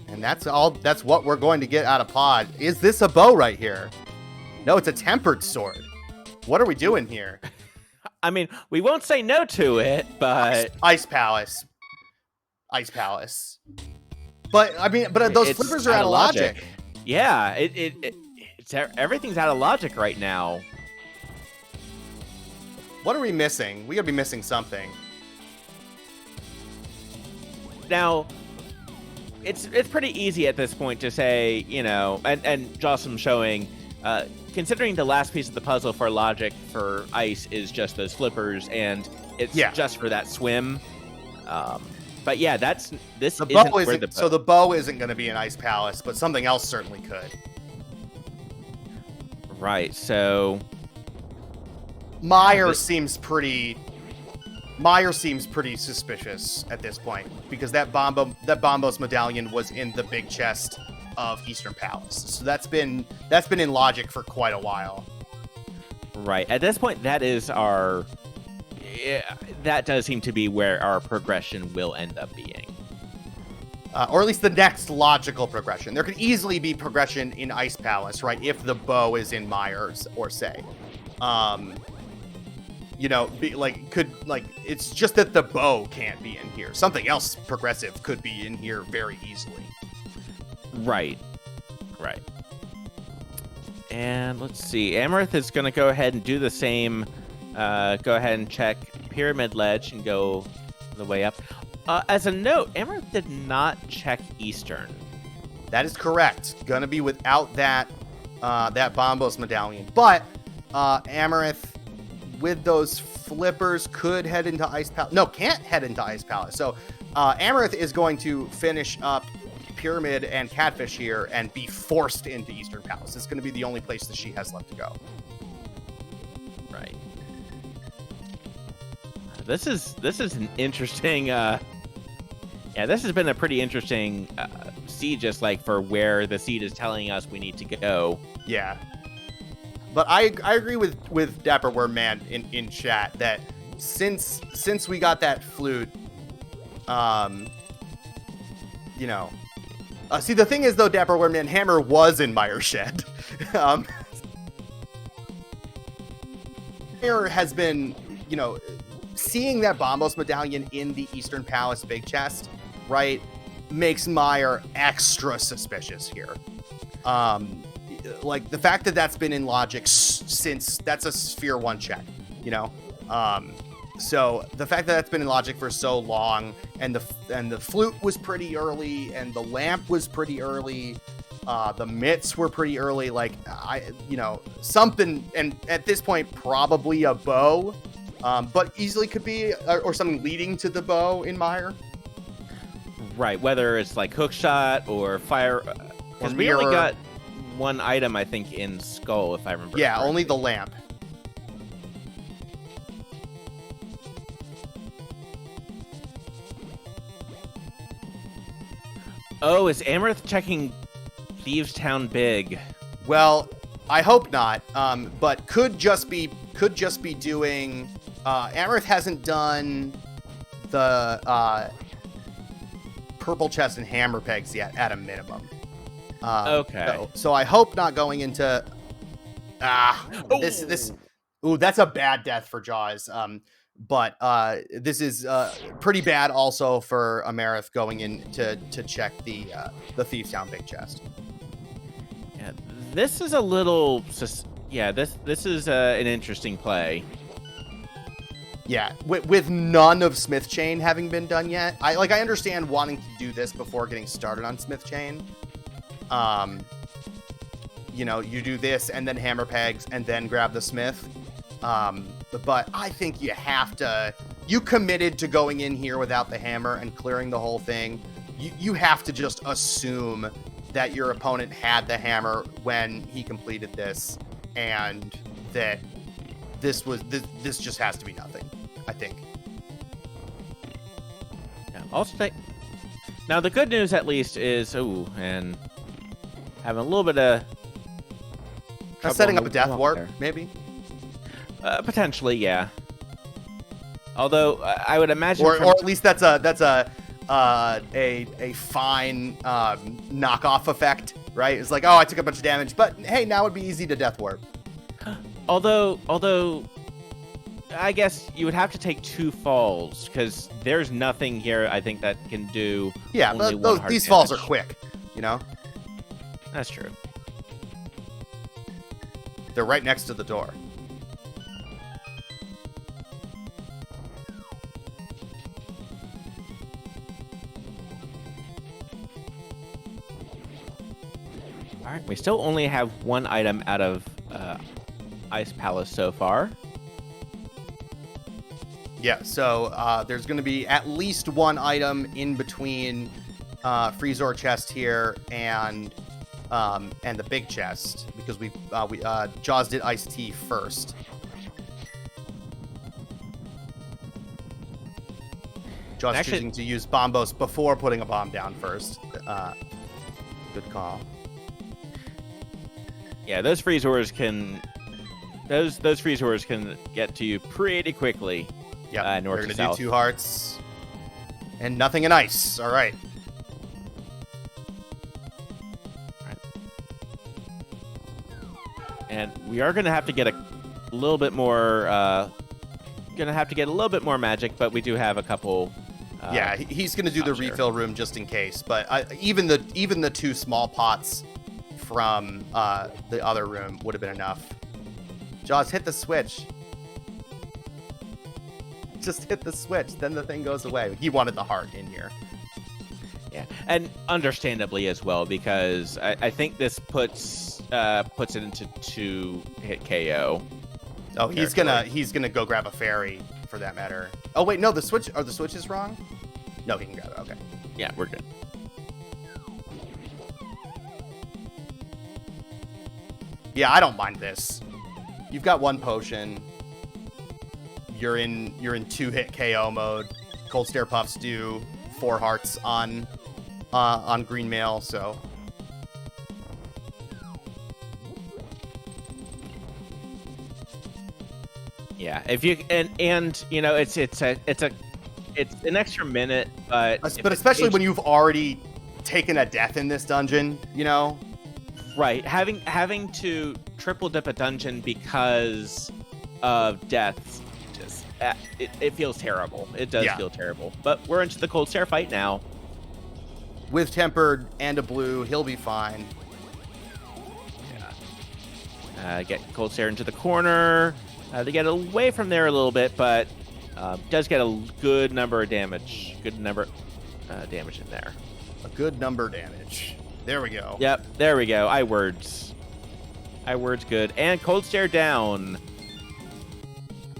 And that's what we're going to get out of Pod. Is this a bow right here? No, it's a tempered sword. What are we doing here? I mean, we won't say no to it, but... Ice Palace. But, I mean, those flippers are out of logic. Yeah, it's everything's out of logic right now. What are we missing? We gotta be missing something. Now, it's pretty easy at this point to say, and Jawsome showing, considering the last piece of the puzzle for logic for ice is just those flippers, and it's just for that swim. But yeah, the bow isn't going to be an Ice Palace, but something else certainly could. Right. So Meyer seems pretty suspicious at this point, because that Bombos medallion was in the big chest of Eastern Palace. So that's been in logic for quite a while. Right. At this point, that does seem to be where our progression will end up being. or at least the next logical progression. There could easily be progression in Ice Palace, right? If the bow is in Myers or say, you know, it's just that the bow can't be in here. Something else progressive could be in here very easily. Right. And let's see. Amarith is going to go ahead and do the same. Go ahead and check Pyramid Ledge and go the way up. As a note, Amarith did not check Eastern. That is correct. Gonna be without that Bombos medallion. But Amarith, with those flippers, could head into Ice Palace. No, can't head into Ice Palace. So Amarith is going to finish up Pyramid and Catfish here and be forced into Eastern Palace. It's going to be the only place that she has left to go. Right. This is an interesting. This has been a pretty interesting seed, just like for where the seed is telling us we need to go. Yeah. But I agree with Dapper Worm-Man in chat that since we got that flute, you know. See, the thing is, though, Dapper Worm-Man, Hammer was in Myers Shed. Meyer has been, you know, seeing that Bombos medallion in the Eastern Palace big chest, right, makes Meyer extra suspicious here. Like, the fact that that's been in Logic since that's a Sphere 1 check, you know? So the fact that that's been in Logic for so long, and the flute was pretty early, and the lamp was pretty early, the mitts were pretty early, like, something, and at this point, probably a bow, but easily could be, or something leading to the bow in Meyer. Right, whether it's like hookshot or fire, because we only got one item, I think, in Skull, if I remember. Yeah, correctly. only the lamp. Oh, is Amarith checking Thieves Town big? Well, I hope not. But could just be doing. Amarith hasn't done the purple chest and hammer pegs yet, at a minimum. Okay. So I hope not going into. This. Ooh, that's a bad death for Jaws. But this is pretty bad also for Amarith going in to check the Thieves Town big chest. Yeah, this is a little. This is an interesting play. Yeah, with none of Smith Chain having been done yet. I understand wanting to do this before getting started on Smith Chain. You know, you do this and then hammer pegs and then grab the Smith. But I think you committed to going in here without the hammer and clearing the whole thing. You have to just assume that your opponent had the hammer when he completed this, and that this just has to be nothing, I think. Yeah, I'll stay. Now, the good news, at least, is, and having a little bit of setting up a death warp, maybe? Potentially, yeah. Although I would imagine, or at least that's a fine knockoff effect, right? It's like, oh, I took a bunch of damage, but hey, now it'd be easy to death warp. Although, I guess you would have to take 2 falls, because there's nothing here I think that can do. Yeah, only but one these damage. falls are quick, you know. That's true. They're right next to the door. All right, we still only have 1 item out of Ice Palace so far. Yeah, so there's going to be at least 1 item in between Freezor chest here and the big chest, because we Jaws did Ice Tea first. Jaws choosing to use Bombos before putting a bomb down first. Good call. Yeah, those Freezors can get to you pretty quickly. Yeah, north we're to gonna south. do 2 hearts and nothing in ice. All right. And we are going to have to get a little bit more... magic, but we do have a couple... yeah, he's going to do the refill room just in case. But even the 2 small pots from the other room would have been enough. Jaws, hit the switch. Just hit the switch, then the thing goes away. He wanted the heart in here. Yeah, and understandably as well, because I think this puts it into 2-hit KO. Oh, he's gonna go grab a fairy for that matter. Oh wait, no, the switch is wrong? No, he can grab it. Okay. Yeah, we're good. Yeah, I don't mind this. You've got 1 potion. You're in 2-hit KO mode. Cold Stare Puffs do 4 hearts on green mail, so yeah. If you and you know it's an extra minute, but especially when you've already taken a death in this dungeon, you know. Right, having to triple dip a dungeon because of deaths, just it feels terrible. It does feel terrible. But we're into the Cold Stare fight now. With Tempered and a blue, he'll be fine. Yeah. Get Cold Stare into the corner. They get away from there a little bit, but does get a good number of damage. Good number damage in there. A good number damage. There we go. Yep, there we go. iWords good. And Cold Stare down.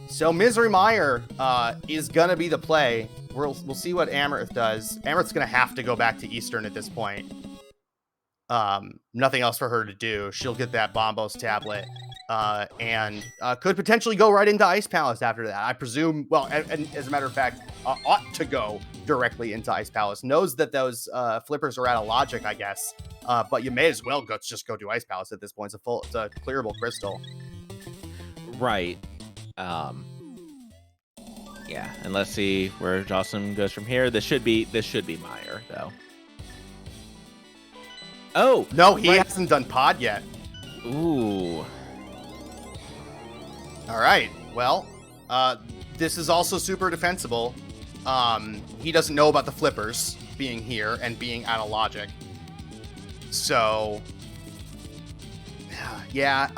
So Misery Mire is going to be the play. We'll see what Amarith does. Amarith's going to have to go back to Eastern at this point. Nothing else for her to do. She'll get that Bombos tablet and could potentially go right into Ice Palace after that. I presume, well, and as a matter of fact, ought to go directly into Ice Palace. Knows that those flippers are out of logic, I guess. But you may as well just go to Ice Palace at this point. It's a clearable crystal. Right. Yeah, and let's see where Jawsome goes from here. This should be Mire, though. Oh! No, he hasn't done pod yet. Ooh. All right. Well, this is also super defensible. He doesn't know about the flippers being here and being out of logic. So, yeah,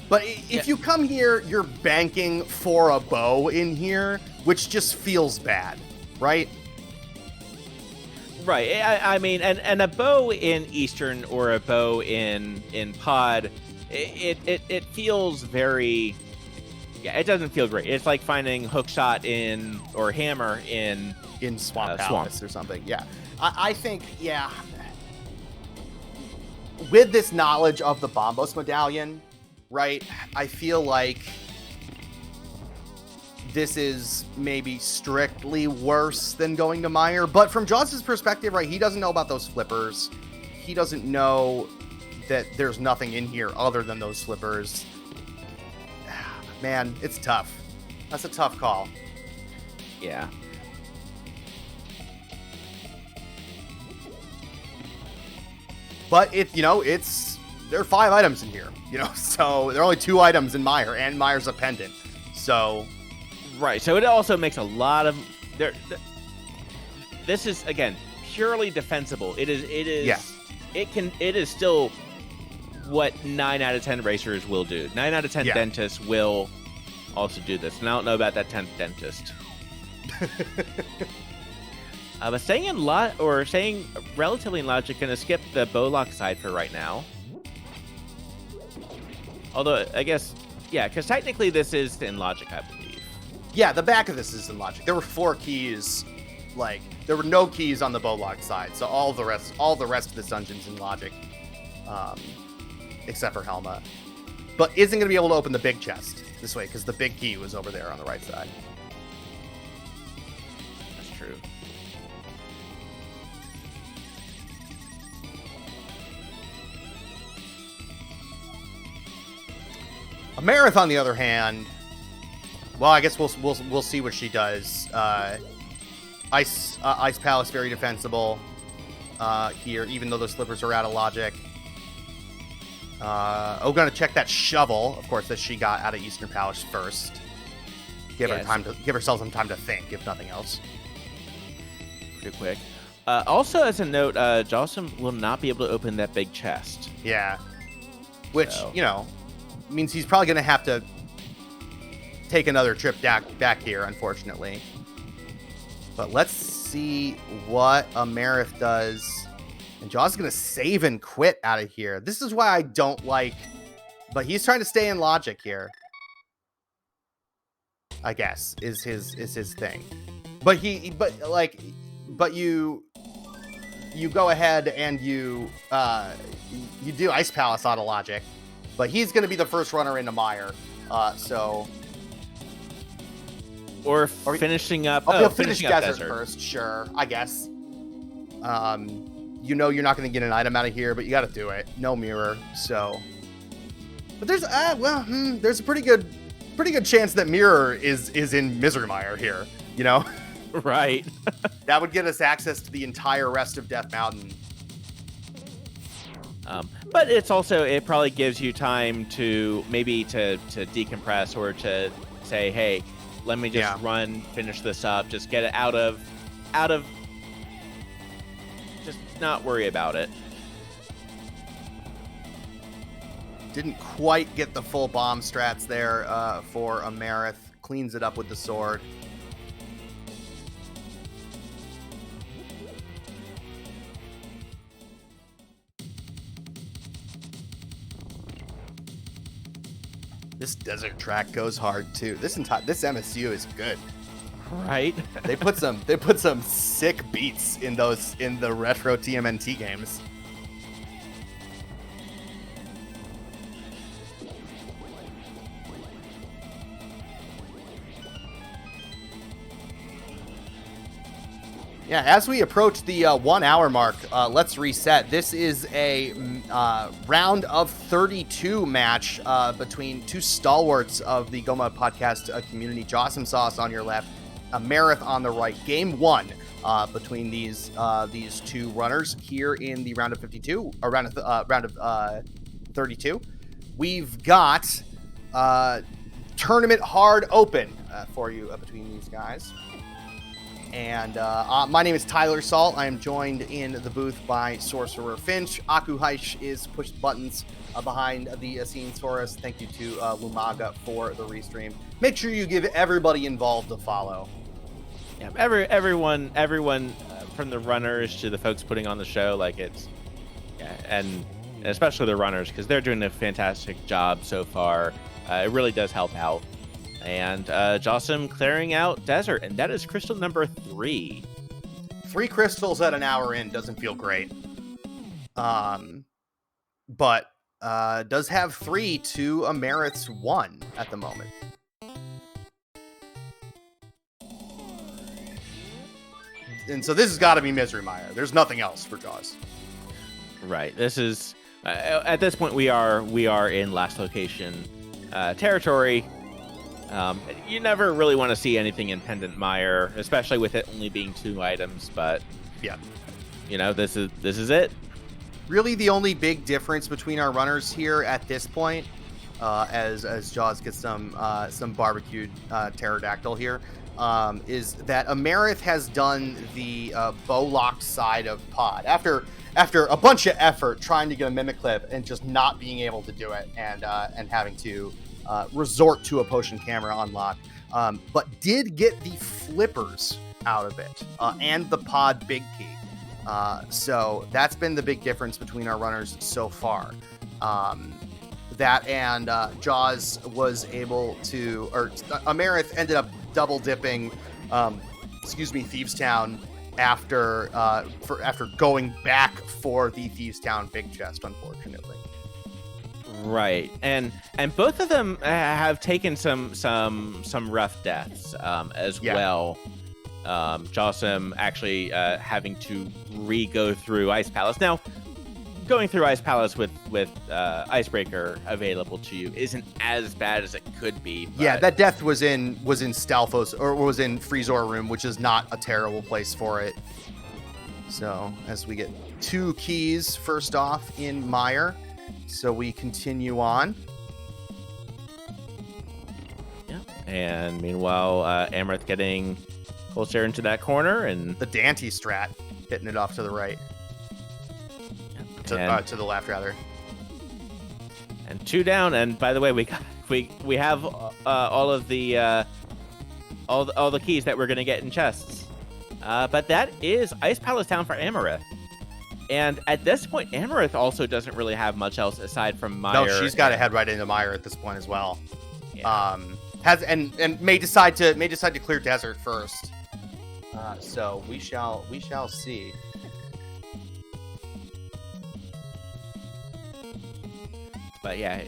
But if you come here, you're banking for a bow in here, which just feels bad, right? Right. I mean, and a bow in Eastern or a bow in Pod, it feels very... Yeah, it doesn't feel great. It's like finding hookshot or hammer in Swamp Palace or something. Yeah. I think, yeah. With this knowledge of the Bombos medallion, right, I feel like this is maybe strictly worse than going to Mire. But from Jaws' perspective, right, he doesn't know about those flippers. He doesn't know that there's nothing in here other than those flippers. Man, it's tough. That's a tough call. Yeah. But there are 5 items in here, so there are only 2 items in Mire, and Mire's a pendant. So, right. So it also makes a lot of this is again purely defensible. It is. Yeah. It is still what 9 out of 10 racers will do. 9 out of 10 dentists will also do this. And I don't know about that 10th dentist. But staying relatively in logic, gonna skip the Bowlock side for right now. Although I guess, yeah, because technically this is in logic, I believe. Yeah, the back of this is in logic. There were 4 keys. Like, there were no keys on the Bowlock side, so all the rest of this dungeon's in logic, except for Helma. But isn't going to be able to open the big chest this way, because the big key was over there on the right side. That's true. Amarith, on the other hand, well, I guess we'll see what she does. Ice Palace, very defensible here, even though those slippers are out of logic. Gonna check that shovel, of course, that she got out of Eastern Palace first. Give herself some time to think, if nothing else. Pretty quick. Also, as a note, Jawsome will not be able to open that big chest. Yeah. Which, means he's probably going to have to take another trip back here, unfortunately. But let's see what Amarith does. And Jaws is going to save and quit out of here. This is why I don't like... But he's trying to stay in logic here. I guess, is his thing. But you go ahead and you do Ice Palace out of logic, but he's going to be the first runner into Mire, or finishing up. He'll finish desert first, sure, I guess. You're not going to get an item out of here, but you got to do it. No mirror, so. But there's there's a pretty good chance that mirror is in Misery Mire here. Right. That would get us access to the entire rest of Death Mountain. But it probably gives you time to maybe to decompress or to say, hey, let me just finish this up, just get it out of, just not worry about it. Didn't quite get the full bomb strats there for Amarith. Cleans it up with the sword. This desert track goes hard too. This MSU is good. Right. They put some sick beats in the retro TMNT games. Yeah, as we approach the 1 hour mark, let's reset. This is a round of 32 match between two stalwarts of the Goma podcast community. Jawsomesauce on your left, Amarith on the right. Game one between these two runners here in the round of 52, or round of 32. We've got tournament hard open for you between these guys. And my name is tylersalt. I am joined in the booth by SorcererFinch. Akuheish is pushed buttons behind the scene for us. Thank you to Lumaga for the restream. Make sure you give everybody involved a follow. Yeah, everyone from the runners to the folks putting on the show, and especially the runners, because they're doing a fantastic job so far. It really does help out. And Jawsome clearing out desert, and that is crystal number 3. 3 crystals at an hour in doesn't feel great. But does have 3 to Amarith's 1 at the moment. And so this has got to be Misery Mire. There's nothing else for Jaws. Right. This is at this point we are in last location territory. You never really want to see anything in Pendant Mire, especially with it only being 2 items, but yeah, this is it. Really the only big difference between our runners here at this point, as Jaws gets some barbecued pterodactyl here, is that Amarith has done the bow-locked side of pod. After a bunch of effort trying to get a mimic clip and just not being able to do it, and having to resort to a potion camera unlock, but did get the flippers out of it, and the pod big key. So that's been the big difference between our runners so far. That and Jaws was able to, or Amarith ended up double dipping, Thieves Town after going back for the Thieves Town big chest, unfortunately. Right, and both of them have taken some rough deaths as well. Jawsome actually having to go through Ice Palace. Now, going through Ice Palace with Icebreaker available to you isn't as bad as it could be. But... Yeah, that death was in Stalfos, or was in Freezor Room, which is not a terrible place for it. So as we get 2 keys first off in Mire, So we continue on. Yeah. And meanwhile, Amarith getting closer into that corner, and the Dante strat hitting it off to the right. To the left, rather. And 2 down. And by the way, we have all of the all the keys that we're gonna get in chests. But that is Ice Palace Town for Amarith. And at this point, Amarith also doesn't really have much else aside from Mire. No, she's got to head right into Mire at this point as well. Yeah. May decide to clear desert first. So we shall see. But yeah,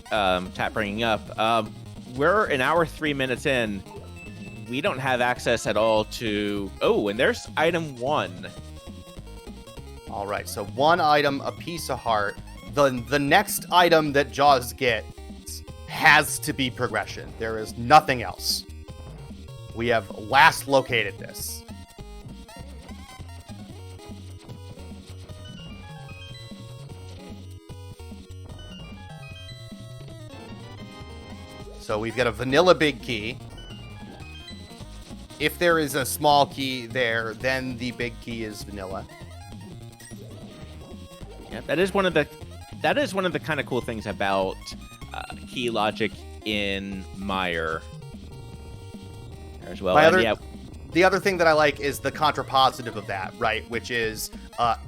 chat bringing up, we're an hour 3 minutes in. We don't have access at all to. Oh, and there's item 1. All right, so 1 item, a piece of heart. The next item that Jaws gets has to be progression. There is nothing else. We have last located this. So we've got a vanilla big key. If there is a small key there, then the big key is vanilla. Yeah, that is one of the kind of cool things about key logic in Mire as well. The other thing that I like is the contrapositive of that, right? Which is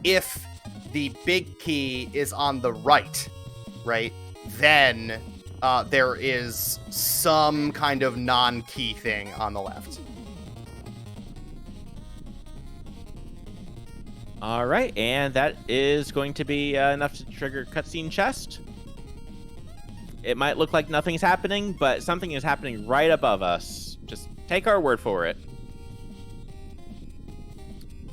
if the big key is on the right, then there is some kind of non-key thing on the left. All right, and that is going to be enough to trigger cutscene chest. It might look like nothing's happening, but something is happening right above us. Just take our word for it.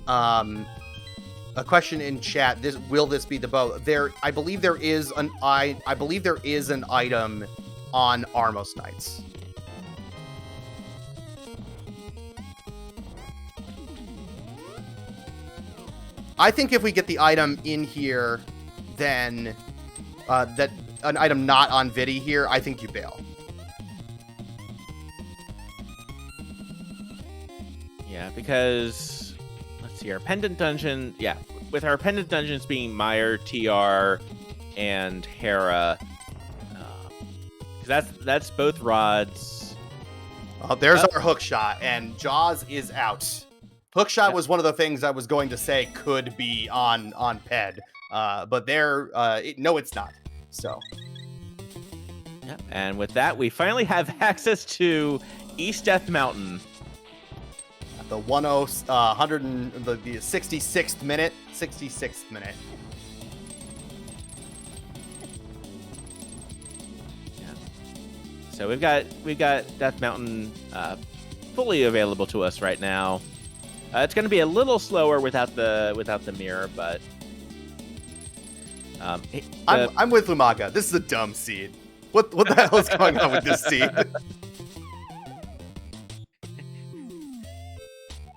A question in chat: will this be the bow? I believe there is an item on Armos Knights. I think if we get the item in here, then that an item not on Vidi here, I think you bail. Yeah, because let's see, our pendant dungeon. Yeah, with our pendant dungeons being Mire, TR, and Hera, because that's both rods. Oh, there's our hook shot, and Jaws is out. Hookshot was one of the things I was going to say could be on Ped, but no, it's not. So, yeah. And with that, we finally have access to East Death Mountain. At the 66th minute. Yeah. So we've got Death Mountain fully available to us right now. It's going to be a little slower without the mirror, but I'm with Lumaga. This is a dumb seed. What the hell is going on with this seed?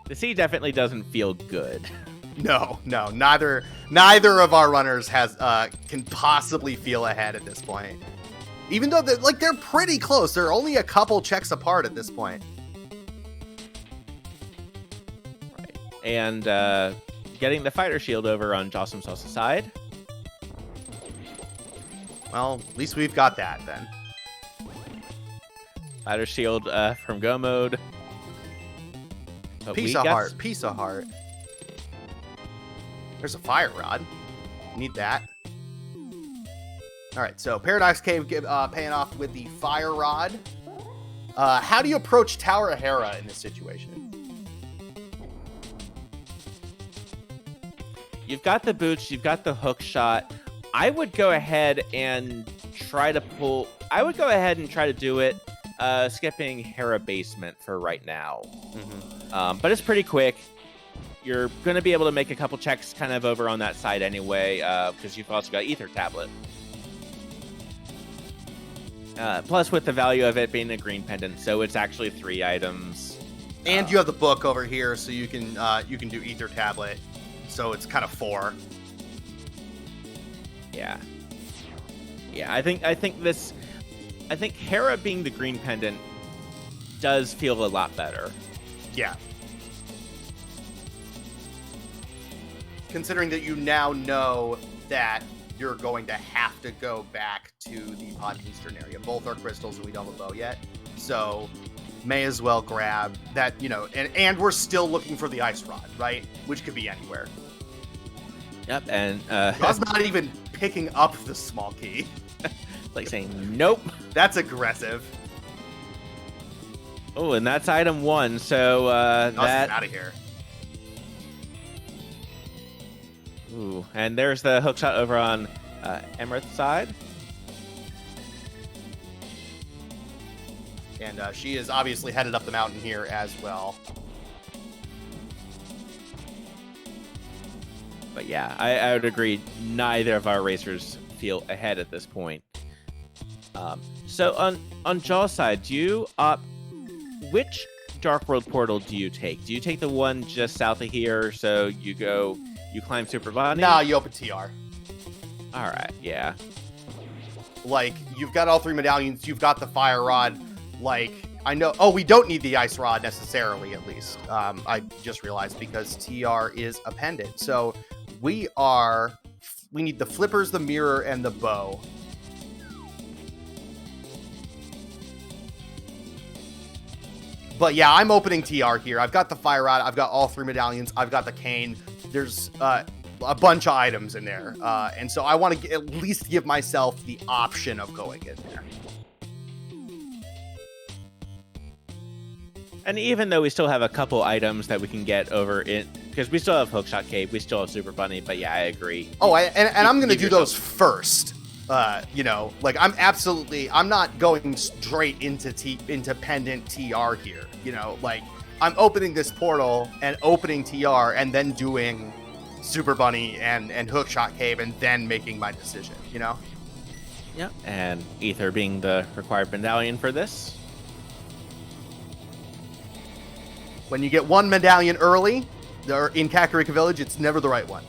The seed definitely doesn't feel good. No. Neither of our runners can possibly feel ahead at this point. Even though they're pretty close. They're only a couple checks apart at this point. And getting the fighter shield over on Jawsomesauce's side. Well, at least we've got that then. Fighter shield from Go Mode. But piece of heart. There's a fire rod. Need that. All right, so Paradox Cave paying off with the fire rod. How do you approach Tower of Hera in this situation? You've got the boots, you've got the hook shot. I would go ahead and try to do it, skipping Hera Basement for right now. Mm-hmm. But it's pretty quick. You're going to be able to make a couple checks kind of over on that side anyway, because you've also got Ether Tablet. Plus, with the value of it being a green pendant, so it's actually 3 items. And you have the book over here, so you can do Ether Tablet. So it's kind of 4. Yeah. Yeah, I think Hera being the green pendant does feel a lot better. Yeah. Considering that you now know that you're going to have to go back to the Pod Eastern area. Both are crystals and we don't have a bow yet. So may as well grab that, and we're still looking for the ice rod, right? Which could be anywhere. Yep, and I was not even picking up the small key. Like saying, nope. That's aggressive. Oh, and that's item 1, so That's out of here. Ooh, and there's the hookshot over on Amarith's side. And she is obviously headed up the mountain here as well. But yeah, I would agree. Neither of our racers feel ahead at this point. So on Jaw's side, do you which Dark World portal do you take? Do you take the one just south of here? So you climb Super Bunny? No, you open TR. All right, yeah. Like, you've got all 3 medallions. You've got the fire rod. Like, I know. Oh, we don't need the ice rod necessarily, at least. I just realized because TR is a pendant. So we need the flippers, the mirror, and the bow. But yeah, I'm opening TR here. I've got the fire rod. I've got all 3 medallions. I've got the cane. There's a bunch of items in there. And so I want to at least give myself the option of going in there. And even though we still have a couple items that we can get over in, because we still have Hookshot Cave, we still have Super Bunny, but yeah, I agree. Oh, and I'm going to do those first. Like I'm not going straight into pendant TR here. Like I'm opening this portal and opening TR and then doing Super Bunny and Hookshot Cave and then making my decision, Yep. And Ether being the required medallion for this. When you get one medallion early, in Kakariko Village, it's never the right one.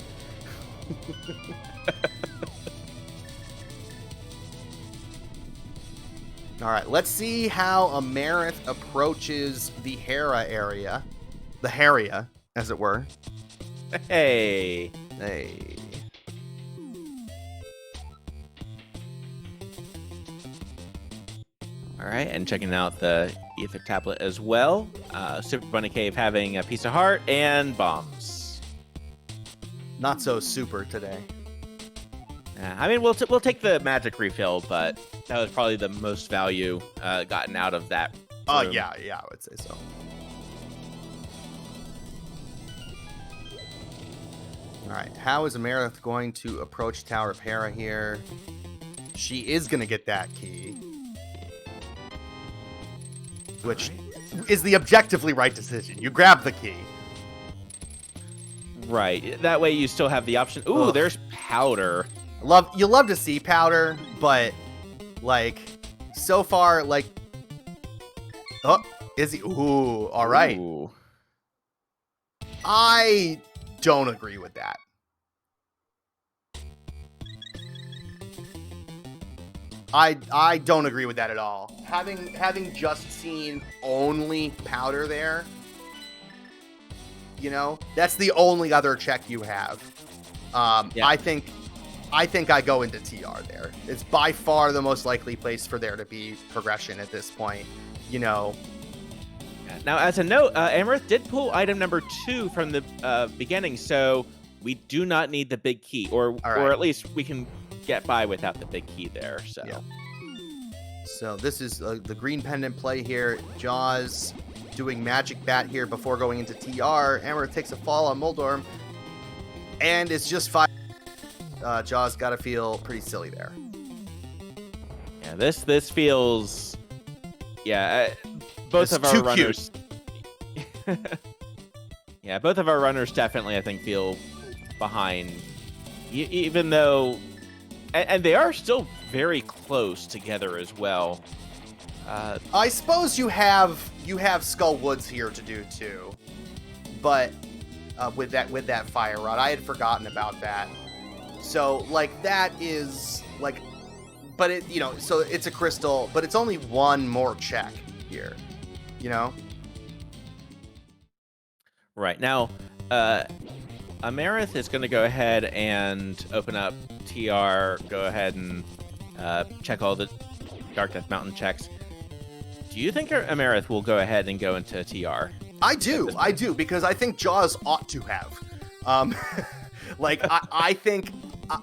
All right, let's see how Amarith approaches the Hera area. The Heria, as it were. Hey. All right, and checking out the Ether tablet as well. Super Bunny Cave having a piece of heart and bombs. Not so super today. I mean, we'll take the magic refill, but that was probably the most value gotten out of that. Yeah, I would say so. All right, how is Amarith going to approach Tower of Hera here? She is going to get that key. Which is the objectively right decision. You grab the key. Right. That way you still have the option. Ooh, ugh. There's powder. You love to see powder, but like so far, like is he? Ooh, all right. Ooh. I don't agree with that. I don't agree with that at all. Having just seen only powder there, that's the only other check you have. Yeah. I think I go into TR there. It's by far the most likely place for there to be progression at this point. Now, as a note, Amarith did pull item number 2 from the beginning, so we do not need the big key, or at least we can get by without the big key there. So, yeah. So this is the green pendant play here. Jaws doing magic bat here before going into TR. Amarith takes a fall on Moldorm, and it's just 5. Jaws got to feel pretty silly there. Yeah, this feels. Yeah, both of our runners. Yeah, both of our runners definitely, I think, feel behind, even though. And they are still very close together as well. I suppose you have Skull Woods here to do too, but with that fire rod, I had forgotten about that. So like that is like but it, so it's a crystal, but it's only one more check here, Right. Now, Amarith is going to go ahead and open up TR, go ahead and check all the Dark Death Mountain checks. Do you think Amarith will go ahead and go into TR? I do, because I think Jaws ought to have.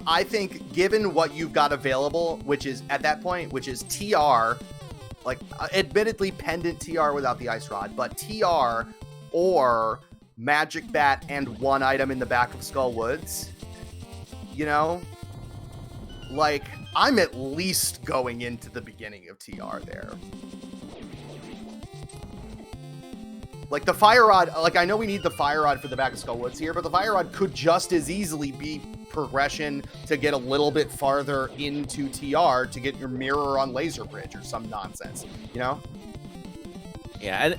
I think given what you've got available, which is at that point, which is TR, admittedly pendant TR without the ice rod, but TR or Magic Bat and one item in the back of Skull Woods, I'm at least going into the beginning of TR there. The Fire Rod, I know we need the Fire Rod for the back of Skull Woods here, but the Fire Rod could just as easily be progression to get a little bit farther into TR to get your mirror on Laser Bridge or some nonsense, Yeah,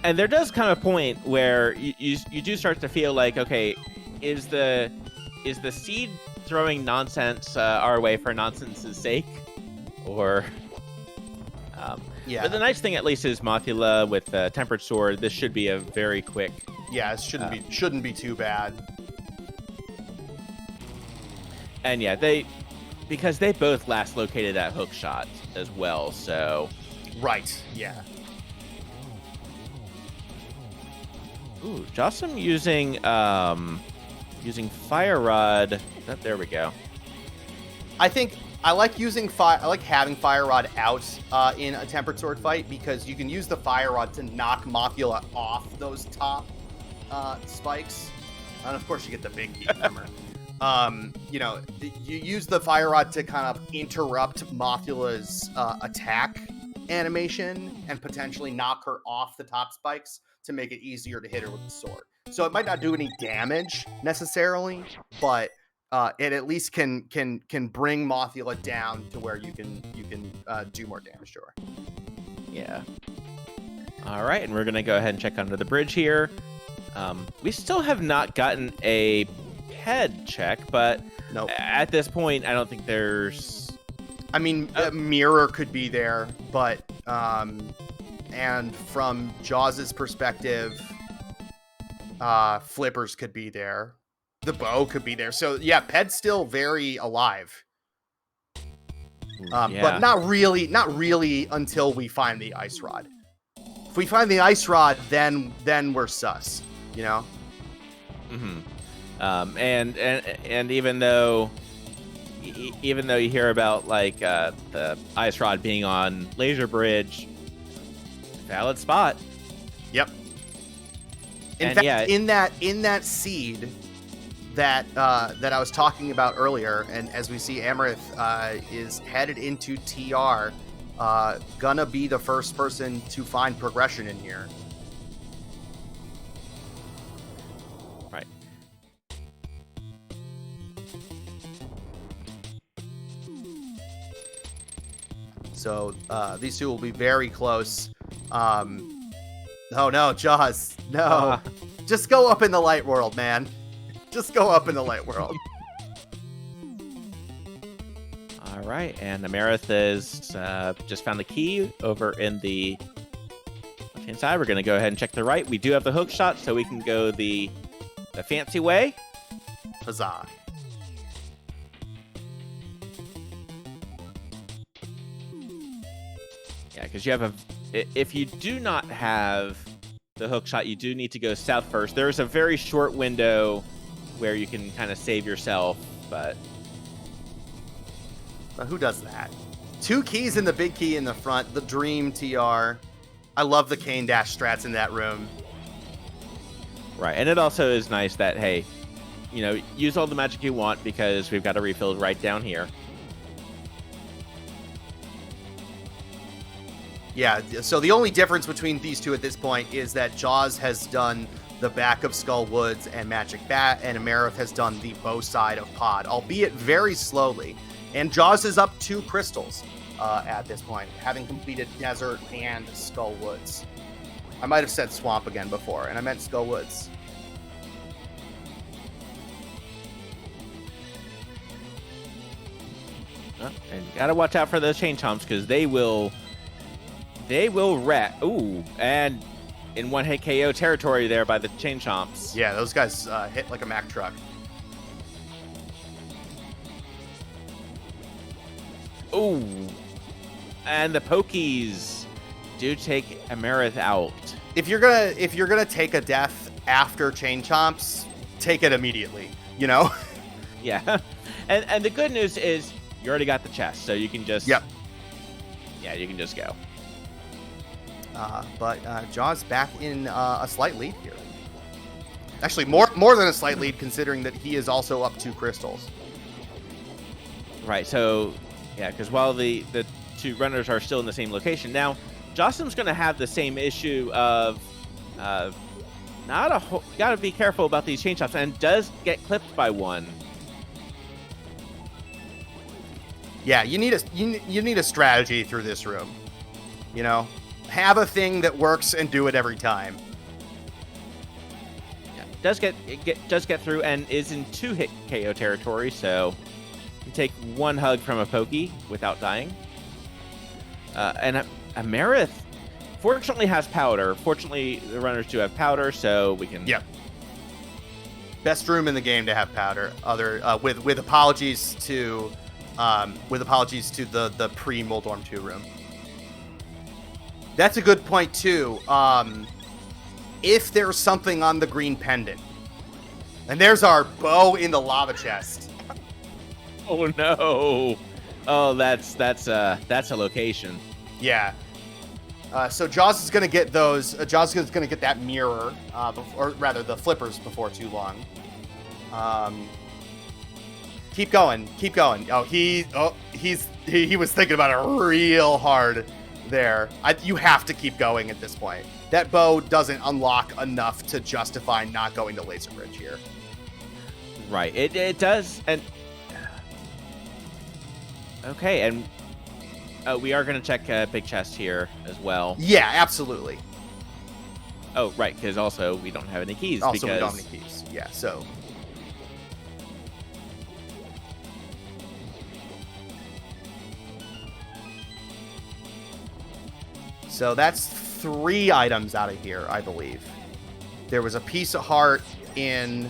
and there does come a point where you do start to feel like, okay, is the seed throwing nonsense our way for nonsense's sake, or yeah. But the nice thing at least is Mothula with Tempered Sword. This should be a very quick. Yeah, it shouldn't be too bad. And yeah, because they both last located that hook shot as well. So right, yeah. Ooh, Jawsome using Fire Rod. There we go. I like having Fire Rod out in a Tempered Sword fight, because you can use the Fire Rod to knock Mothula off those top spikes, and of course you get the big key hammer. You use the Fire Rod to kind of interrupt Mothula's attack animation and potentially knock her off the top spikes to make it easier to hit her with the sword. So it might not do any damage necessarily, but it at least can bring Mothula down to where you can do more damage to her. Yeah. All right, and we're gonna go ahead and check under the bridge here. We still have not gotten a head check, but nope. At this point, I don't think there's. I mean, a mirror could be there, but and from Jaws's perspective, flippers could be there. The bow could be there. So yeah, Ped's still very alive. Yeah. But not really until we find the ice rod. If we find the ice rod, then we're sus, Mm-hmm. And even though you hear about the ice rod being on Laser Bridge, valid spot. Yep. In fact, in that seed that I was talking about earlier, and as we see, Amarith is headed into TR, gonna be the first person to find progression in here. Right. So these two will be very close. Oh no, Jaws, no. Just go up in the light world, man. Just go up in the light world. All right, and Amarith is just found the key over in the left-hand side. We're going to go ahead and check the right. We do have the hook shot, so we can go the fancy way. Huzzah. Yeah, because you have if you do not have the hook shot, you do need to go south first. There's a very short window where you can kind of save yourself, but who does that? 2 keys in the big key in the front, the Dream TR. I love the Cane Dash strats in that room. Right, and it also is nice that, hey, use all the magic you want, because we've got a refill right down here. Yeah, so the only difference between these two at this point is that Jaws has done the back of Skull Woods and Magic Bat, and Amarith has done the bow side of Pod, albeit very slowly. And Jaws is up 2 crystals at this point, having completed Desert and Skull Woods. I might have said Swamp again before, and I meant Skull Woods. And gotta watch out for those chain chomps because they will wreck. Ooh, and in one hit KO territory there by the chain chomps. Yeah, those guys hit like a Mack truck. Ooh, and the Pokies do take Amarith out. If you're gonna take a death after chain chomps, take it immediately. You know. Yeah, and the good news is you already got the chest, so you can just. Yep. Yeah, you can just go. But Jaws back in a slight lead here. Actually, more than a slight lead, considering that he is also up 2 crystals. Right. So, yeah, because while the two runners are still in the same location now, Jawsome's going to have the same issue of gotta be careful about these chain chomps, and does get clipped by one. Yeah, you need a strategy through this room. You know. Have a thing that works and do it every time. Yeah, does get through and is in 2 hit KO territory, so you take 1 hug from a Pokey without dying. And Amarith fortunately has powder. Fortunately, the runners do have powder, so we can. Yep. Best room in the game to have powder. With apologies to the pre-Moldorm 2 room. That's a good point, too. If there's something on the green pendant. And there's our bow in the lava chest. Oh, no. Oh, that's a location. Yeah. So Jaws is going to get those. Jaws is going to get that mirror, or rather the flippers before too long. Keep going. Oh, he was thinking about it real hard. There, you have to keep going at this point. That bow doesn't unlock enough to justify not going to Laser Bridge here. Right, it does, and okay, and we are going to check big chest here as well. Yeah, absolutely. Oh, right, because also we don't have any keys. We don't have any keys. Yeah, so. So that's 3 items out of here, I believe. There was a piece of heart in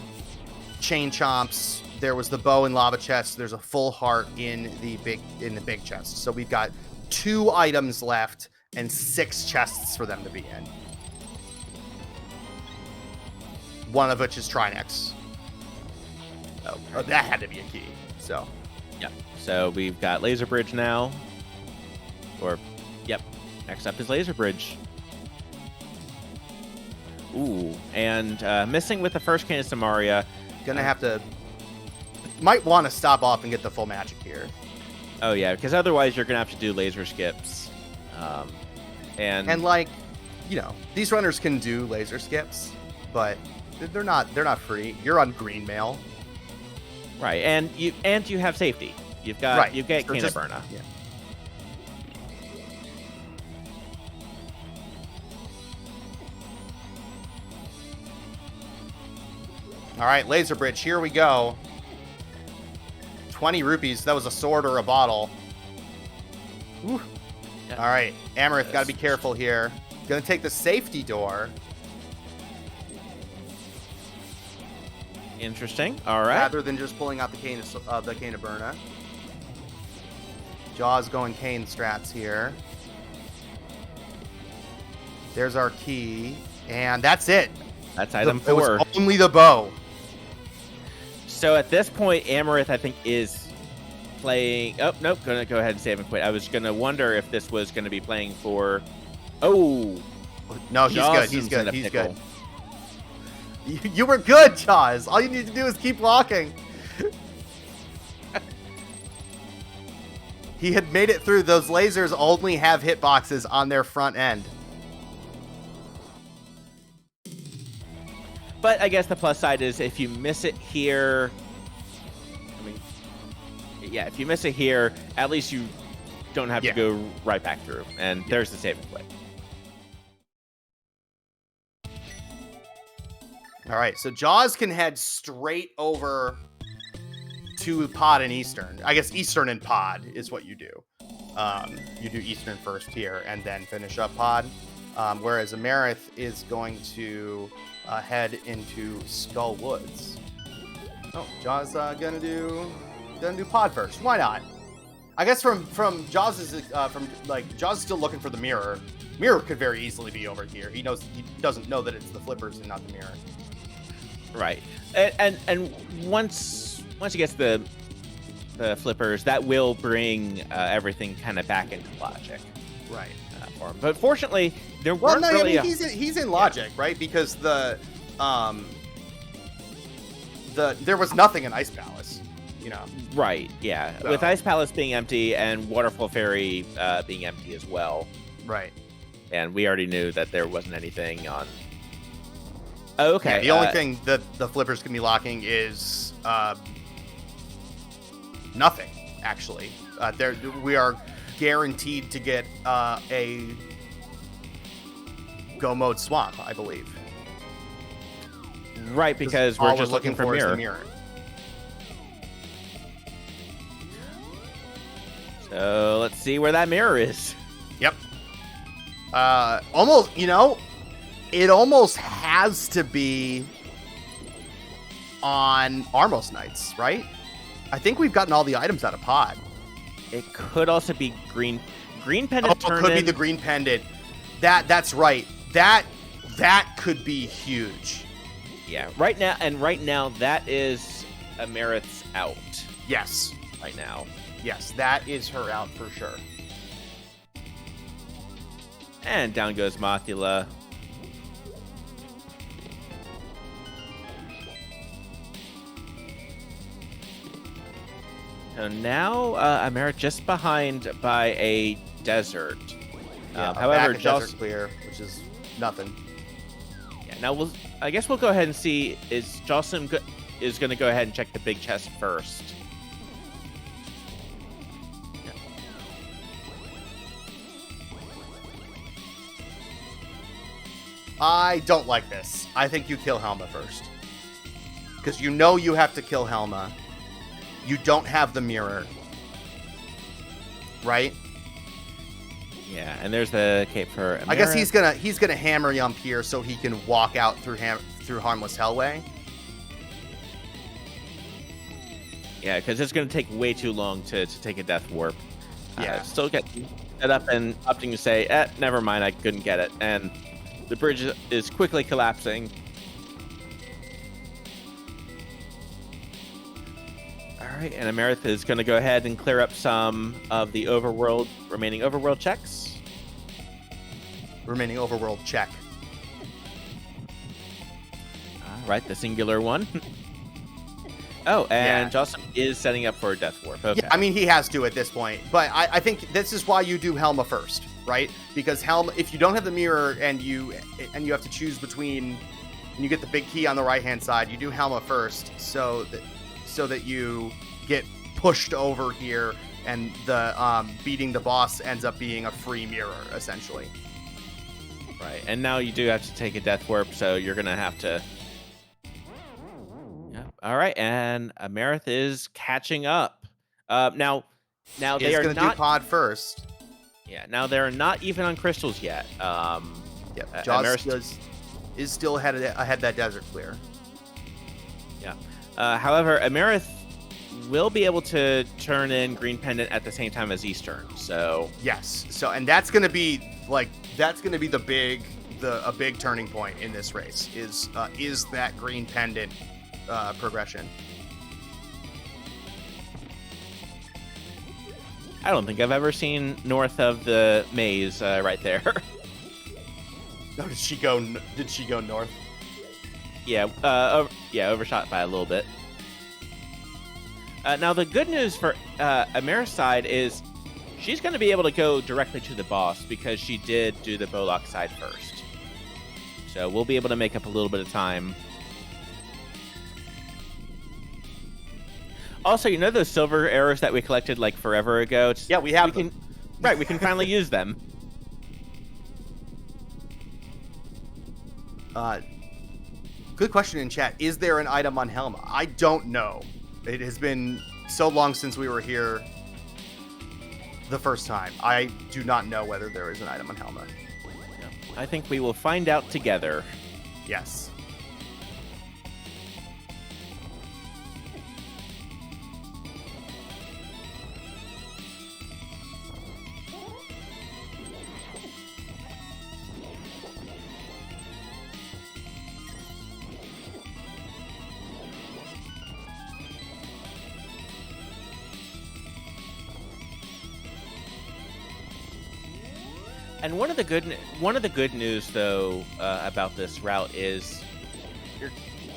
chain chomps. There was the bow and lava chest. There's a full heart in the big chest. So we've got 2 items left and 6 chests for them to be in. One of which is Trinex. Oh, that had to be a key. So. Yeah. So we've got Laser Bridge now. Yep. Next up is Laser Bridge. Ooh, and missing with the first cane of Samaria. Gonna have to... Might want to stop off and get the full magic here. Oh, yeah, because otherwise you're gonna have to do laser skips. And like, you know, these runners can do laser skips, but they're not free. You're on green mail. Right, and you have safety. You get Cane of Burna. Yeah. All right, Laser Bridge, here we go. 20 rupees. That was a sword or a bottle. Whew. Yeah. All right, Amarith, got to be careful here. Gonna take the safety door. Interesting. All right. Rather than just pulling out the cane of Burna. Jaws going cane strats here. There's our key, and that's it. That's item 4. It was only the bow. So at this point, Amarith, I think, is playing... Oh, nope. Going to go ahead and save and quit. I was going to wonder if this was going to be playing for... Oh! No, he's good. He's good. You were good, Jaws. All you need to do is keep walking. He had made it through. Those lasers only have hitboxes on their front end. But I guess the plus side is if you miss it here, I mean, yeah, if you miss it here, at least you don't have to go right back through. And there's the save and quit. All right, so Jaws can head straight over to pod and Eastern. I guess Eastern and pod is what you do. You do Eastern first here and then finish up pod. Whereas Amarith is going to head into Skull Woods. Oh, Jaws gonna do pod first. Why not? I guess from Jaws' Jaws is still looking for the mirror. Mirror could very easily be over here. He doesn't know that it's the flippers and not the mirror. Right. And once he gets the flippers, that will bring everything kind of back into logic. Right. For him. But fortunately, there well, weren't no, really. I mean, he's in logic, right? Because there was nothing in Ice Palace, you know. Right. Yeah. So. With Ice Palace being empty and Waterfall Ferry being empty as well. Right. And we already knew that there wasn't anything on. Oh, okay. Yeah, the only thing that the flippers can be locking is nothing. Actually, we are guaranteed to get a go mode swamp, I believe. Right, because we're just looking for mirror. So let's see where that mirror is. Yep. Almost, it almost has to be on Armos Knights, right? I think we've gotten all the items out of pod. It could also be green pendant. Oh, it could be the green pendant. That's right. That could be huge. Yeah. Right now that is Amarith's out. Yes. Right now. Yes, that is her out for sure. And down goes Mothula. So now Amarith just behind by a desert. However, desert clear, which is nothing. Yeah. Now I guess we'll go ahead and see. Is Jawsome is going to go ahead and check the big chest first. Yeah. I don't like this. I think you kill Helma first, because you have to kill Helma. You don't have the mirror, right? Yeah, and there's the cape for Amarith. I guess he's gonna hammer Yump here so he can walk out through Harmless Hellway. Yeah, because it's gonna take way too long to take a death warp. Yeah. Still get set up and opting to say, never mind, I couldn't get it, and the bridge is quickly collapsing. All right, and Amarith is going to go ahead and clear up some of the remaining overworld checks. Remaining overworld check. All right, the singular one. Oh, and Jawsome is setting up for a death warp. Okay. Yeah, I mean, he has to at this point, but I think this is why you do Helma first, right? Because Helma, if you don't have the mirror and you have to choose between, and you get the big key on the right-hand side, you do Helma first, so that you get pushed over here, and the beating the boss ends up being a free mirror, essentially. Right, and now you do have to take a death warp, so you're gonna have to. Yeah. All right, and Amarith is catching up. Now they are not do pod first. Yeah. Now they're not even on crystals yet. Yep. Jaws is still ahead that desert clear. Yeah. However, Amarith will be able to turn in green pendant at the same time as Eastern. So yes. So and that's gonna be a big turning point in this race. Is that green pendant progression? I don't think I've ever seen north of the maze right there. Oh, did she go north? Yeah, overshot by a little bit. Now, the good news for Amarith's side is she's going to be able to go directly to the boss because she did do the Bolok side first. So we'll be able to make up a little bit of time. Also, those silver arrows that we collected like forever ago? Yeah, we have them. We can finally use them. Good question in chat. Is there an item on Helma? I don't know. It has been so long since we were here the first time. I do not know whether there is an item on Helma. I think we will find out together. Yes. And one of the good news though about this route is you're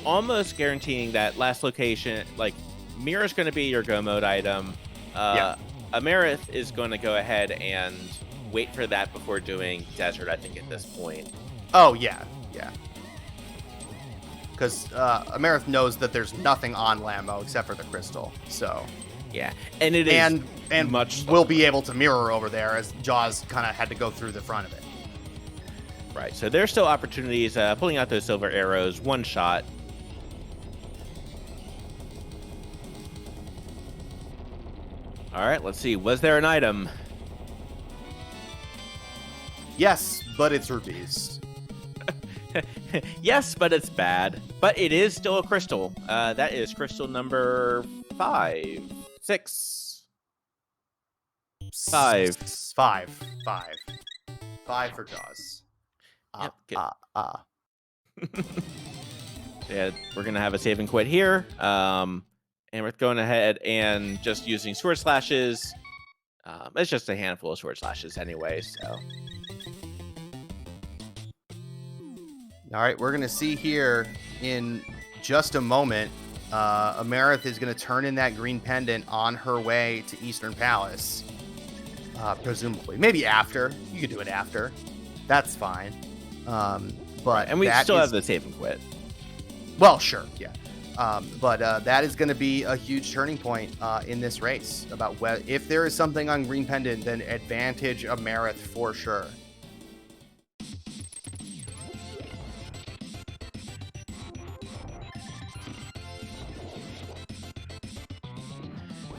almost guaranteeing that last location, like Mirror's going to be your go mode item. Amarith is going to go ahead and wait for that before doing desert. I think at this point. Oh yeah. Because Amarith knows that there's nothing on Lambo except for the crystal. So. Yeah, and it is and much will be able to mirror over there as Jaws kind of had to go through the front of it. Right, so there's still opportunities. Pulling out those silver arrows, one shot. All right, let's see. Was there an item? Yes, but it's rupees. Yes, but it's bad. But it is still a crystal. That is crystal number 5. 6. 5. 5 for Jaws. Yeah, we're gonna have a save and quit here. And we're going ahead and just using sword slashes. It's just a handful of sword slashes anyway, so. All right, we're gonna see here in just a moment. Amarith is going to turn in that green pendant on her way to Eastern Palace, presumably. Maybe after. You could do it after. That's fine. And we still have the save and quit. Well, sure, yeah. But that is going to be a huge turning point in this race. About if there is something on green pendant, then advantage Amarith for sure.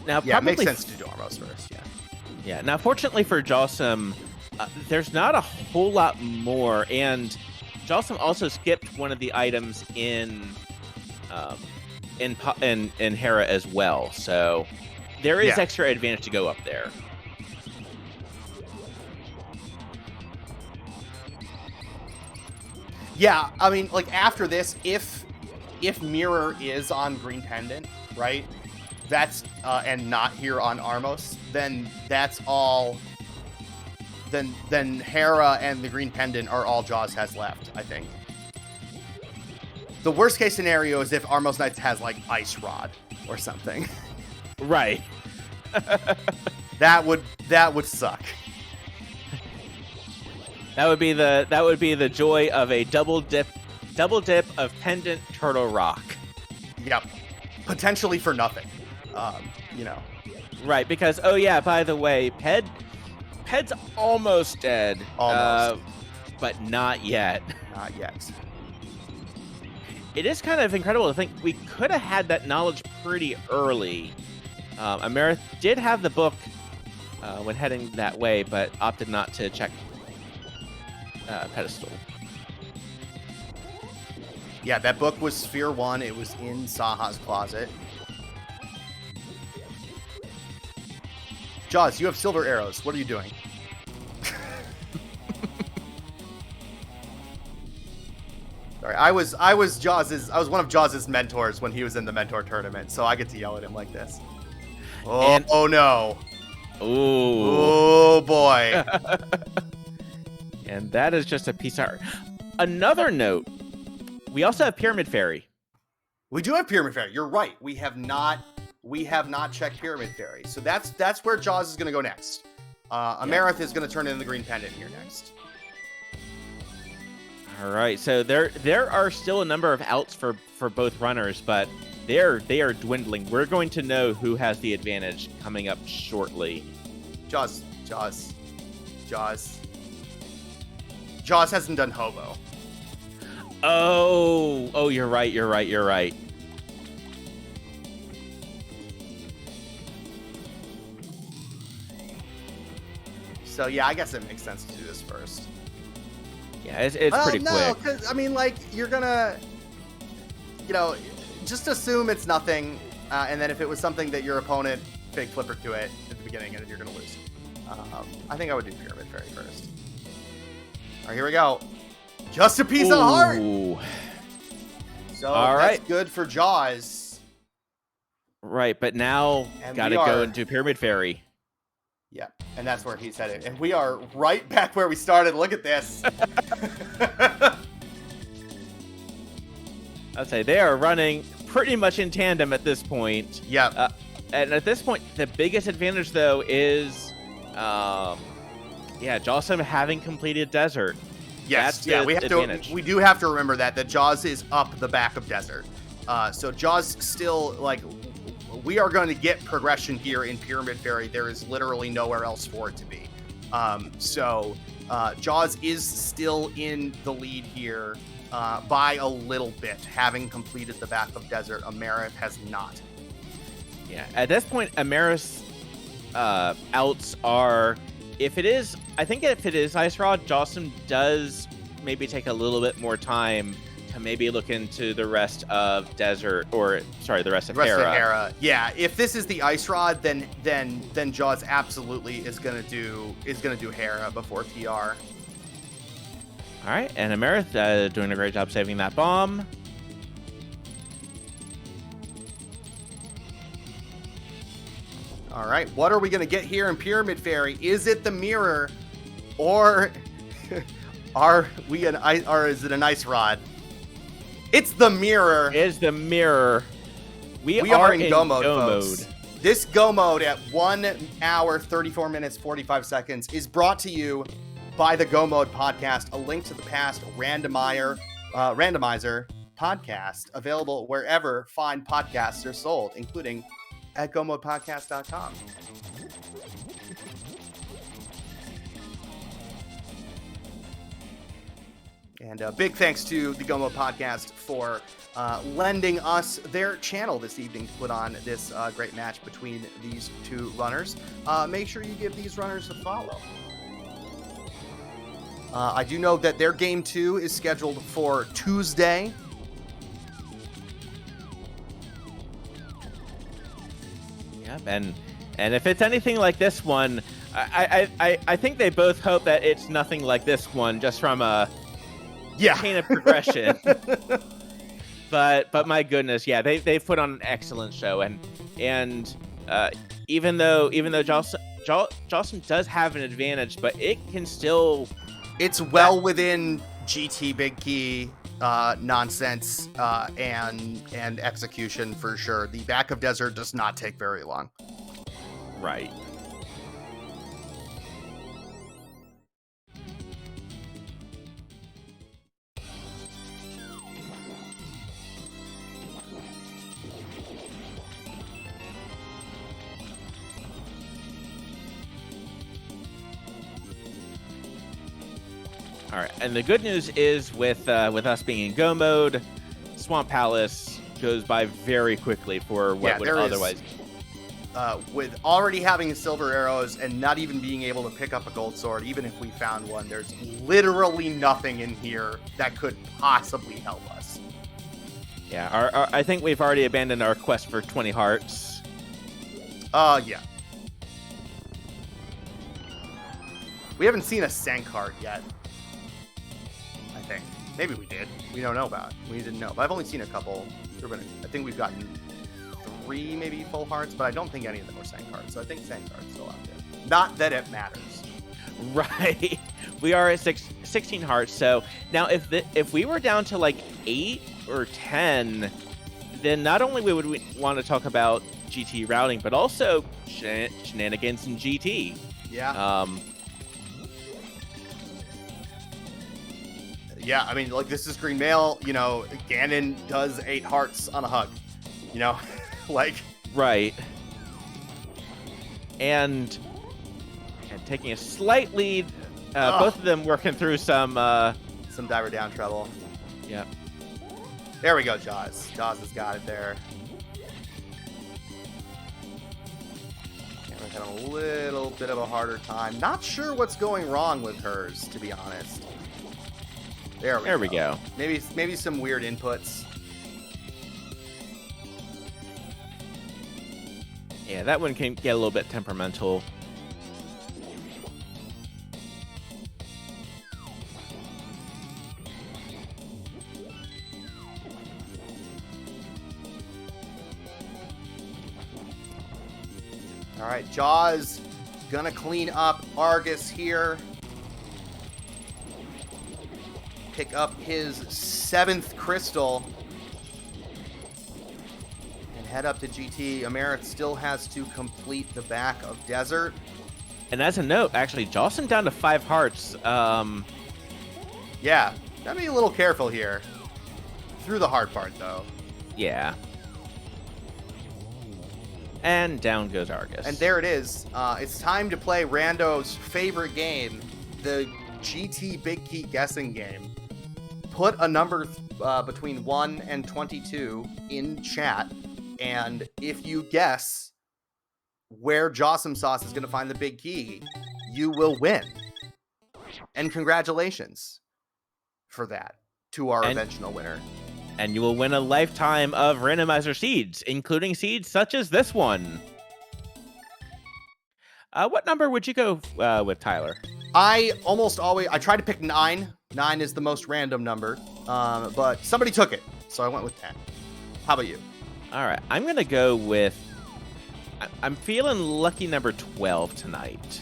Now, yeah, it makes sense to do Armos first, yeah. Yeah, now fortunately for Jawsome, there's not a whole lot more, and Jawsome also skipped one of the items in Hera as well, so there is extra advantage to go up there. Yeah, I mean, like after this, if Mirror is on green pendant, right? That's and not here on Armos, then that's all. Then Hera and the green pendant are all Jaws has left, I think. The worst case scenario is if Armos Knights has like Ice Rod or something. Right. That would suck. That would be the joy of a double dip of pendant turtle rock. Yep. Potentially for nothing. Right, because by the way, Ped's almost dead. Almost. But not yet. Not yet. It is kind of incredible to think we could have had that knowledge pretty early. Amarith did have the book when heading that way, but opted not to check pedestal. Yeah, that book was Sphere 1. It was in Saha's closet. Jaws, you have silver arrows. What are you doing? Sorry, I was one of Jaws' mentors when he was in the mentor tournament, so I get to yell at him like this. Oh no. Ooh. Oh boy. And that is just a piece of art. Another note, we also have Pyramid Fairy. We do have Pyramid Fairy. You're right. We have not checked Pyramid Fairy. So that's where Jaws is going to go next. Amarith is going to turn in the green pendant here next. All right. So there are still a number of outs for both runners, but they are dwindling. We're going to know who has the advantage coming up shortly. Jaws hasn't done Hobo. Oh, you're right. So yeah, I guess it makes sense to do this first. Yeah, it's pretty quick. Because I mean, like, you're gonna, just assume it's nothing, and then if it was something that your opponent fake flipper to it at the beginning, and you're gonna lose. I think I would do Pyramid Fairy first. All right, here we go. Just a piece of heart. So all that's right. good for Jaws. Right, but now gotta go into Pyramid Fairy. Yeah, and that's where he's headed. And we are right back where we started. Look at this. I'd say they are running pretty much in tandem at this point. Yeah. And at this point, the biggest advantage, though, is, Jawsome having completed Desert. Yes, That's we have advantage. we do have to remember that Jaws is up the back of Desert. So Jaws still, like, we are going to get progression here in Pyramid Fairy. There is literally nowhere else for it to be. Jaws is still in the lead here by a little bit, having completed the back of Desert. Amarith has not. Yeah, at this point, Amarith's outs are, if it is Ice Rod, Jawsome does maybe take a little bit more time to maybe look into the rest of Desert, the rest of Hera. Yeah, if this is the Ice Rod, then Jaws absolutely is gonna do Hera before TR. All right, and Amarith doing a great job saving that bomb. All right, what are we gonna get here in Pyramid Fairy? Is it the mirror, or is it an Ice Rod? It's the mirror. It's the mirror. We are in go mode, folks. This go mode at 1 hour, 34 minutes, 45 seconds is brought to you by the Go Mode podcast, a link to the past randomizer podcast, available wherever fine podcasts are sold, including at gomodepodcast.com. And a big thanks to the Go Mode podcast for lending us their channel this evening to put on this great match between these two runners. Make sure you give these runners a follow. I do know that their game 2 is scheduled for Tuesday. Yep, and if it's anything like this one, I think they both hope that it's nothing like this one, just from a chain of progression. but my goodness, they've put on an excellent show, and even though Jawsome does have an advantage, but it can still. It's well within GT Big Key nonsense and execution for sure. The back of Desert does not take very long. Right. All right, and the good news is with us being in Go mode, Swamp Palace goes by very quickly for what would otherwise. With already having silver arrows and not even being able to pick up a gold sword, even if we found one, there's literally nothing in here that could possibly help us. Yeah, I think we've already abandoned our quest for 20 hearts. Yeah. We haven't seen a Sank heart yet. I think. Maybe we did. We don't know about it. We didn't know. But I've only seen a couple. I think we've gotten 3 maybe full hearts, but I don't think any of them were Sank hearts. So I think Sank hearts still out there. Not that it matters. Right. We are at 16 hearts. So now if we were down to like 8 or 10, then not only would we want to talk about GT routing, but also shenanigans in GT. Yeah. Yeah, I mean, like, this is Green Mail, Ganon does 8 hearts on a hug, like. Right. And taking a slight lead, both of them working through some diver down trouble. Yep. There we go, Jaws. Jaws has got it there. Had a little bit of a harder time. Not sure what's going wrong with hers, to be honest. There we go. Maybe some weird inputs. Yeah, that one can get a little bit temperamental. All right, Jaws gonna clean up Argus here. Pick up his 7th crystal. And head up to GT. Amarith still has to complete the back of Desert. And as a note, actually, Jawsome down to 5 hearts. Yeah, gotta be a little careful here. Through the hard part, though. Yeah. And down goes Argus. And there it is. It's time to play Rando's favorite game, the GT Big Key guessing game. Put a number between 1 and 22 in chat, and if you guess where Jawsomesauce is going to find the big key, you will win. And congratulations for that to our eventual winner. And you will win a lifetime of randomizer seeds, including seeds such as this one. What number would you go with, Tyler? I try to pick 9. 9 is the most random number, but somebody took it, so I went with 10. How about you? All right, I'm going to go with... I'm feeling lucky number 12 tonight.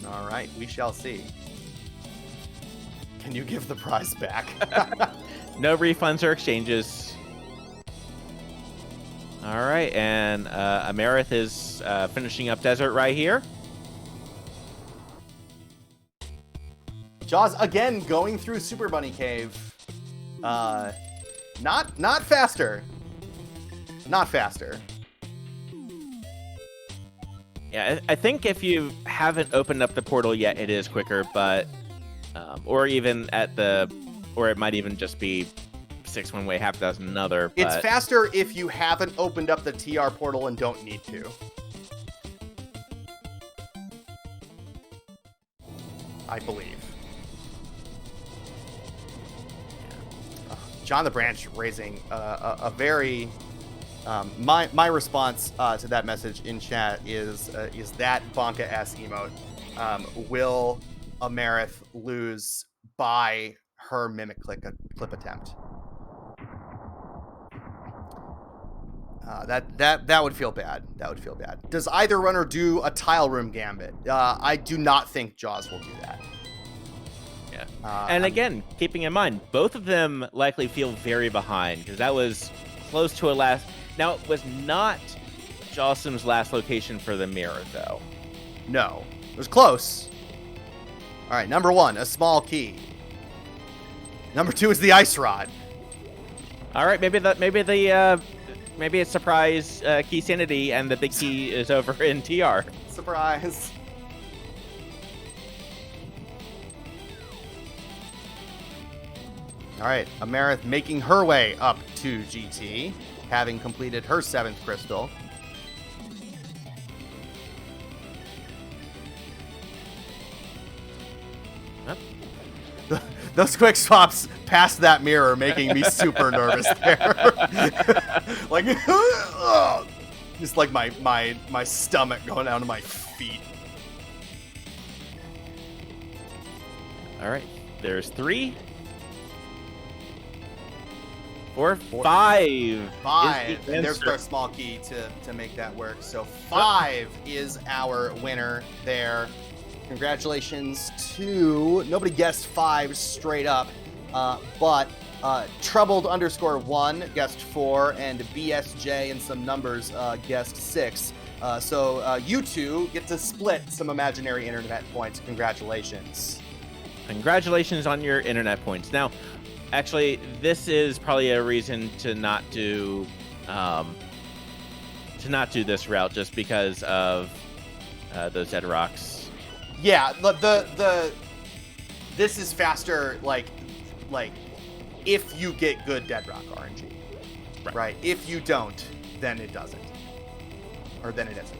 All right, we shall see. Can you give the prize back? No refunds or exchanges. All right, and Amarith is finishing up Desert right here. Jaws again going through Super Bunny Cave. Not faster. Not faster. Yeah, I think if you haven't opened up the portal yet, it is quicker, but or even at the, or it might even just be 6 one way, half a dozen another. But... It's faster if you haven't opened up the TR portal and don't need to. I believe. John the Branch raising a very... my response to that message in chat is that Bonka-ass emote. Will Amarith lose by her mimic clip attempt? That would feel bad. That would feel bad. Does either runner do a tile room gambit? I do not think Jaws will do that. Yeah. And again, keeping in mind, both of them likely feel very behind because that was close to a last. Now, it was not Jawsome's last location for the mirror, though. No. It was close. All right, number 1, a small key. Number 2 is the ice rod. All right, maybe it's surprise key sanity, and the big key is over in TR. Surprise. All right, Amarith making her way up to GT, having completed her 7th crystal. Huh? Those quick swaps past that mirror making me super nervous there. Like, just like my stomach going down to my feet. All right, there's 3. 4, 5. 5. And there's our small key to make that work. So 5 is our winner there. Congratulations to nobody guessed 5 straight up, but Troubled_1 guessed 4, and BSJ and some numbers guessed 6. So you two get to split some imaginary internet points. Congratulations. Congratulations on your internet points. Now, actually, this is probably a reason to not do this route, just because of those dead rocks. Yeah, this is faster. Like if you get good Deadrock RNG. Right? If you don't, then it doesn't. Or then it isn't.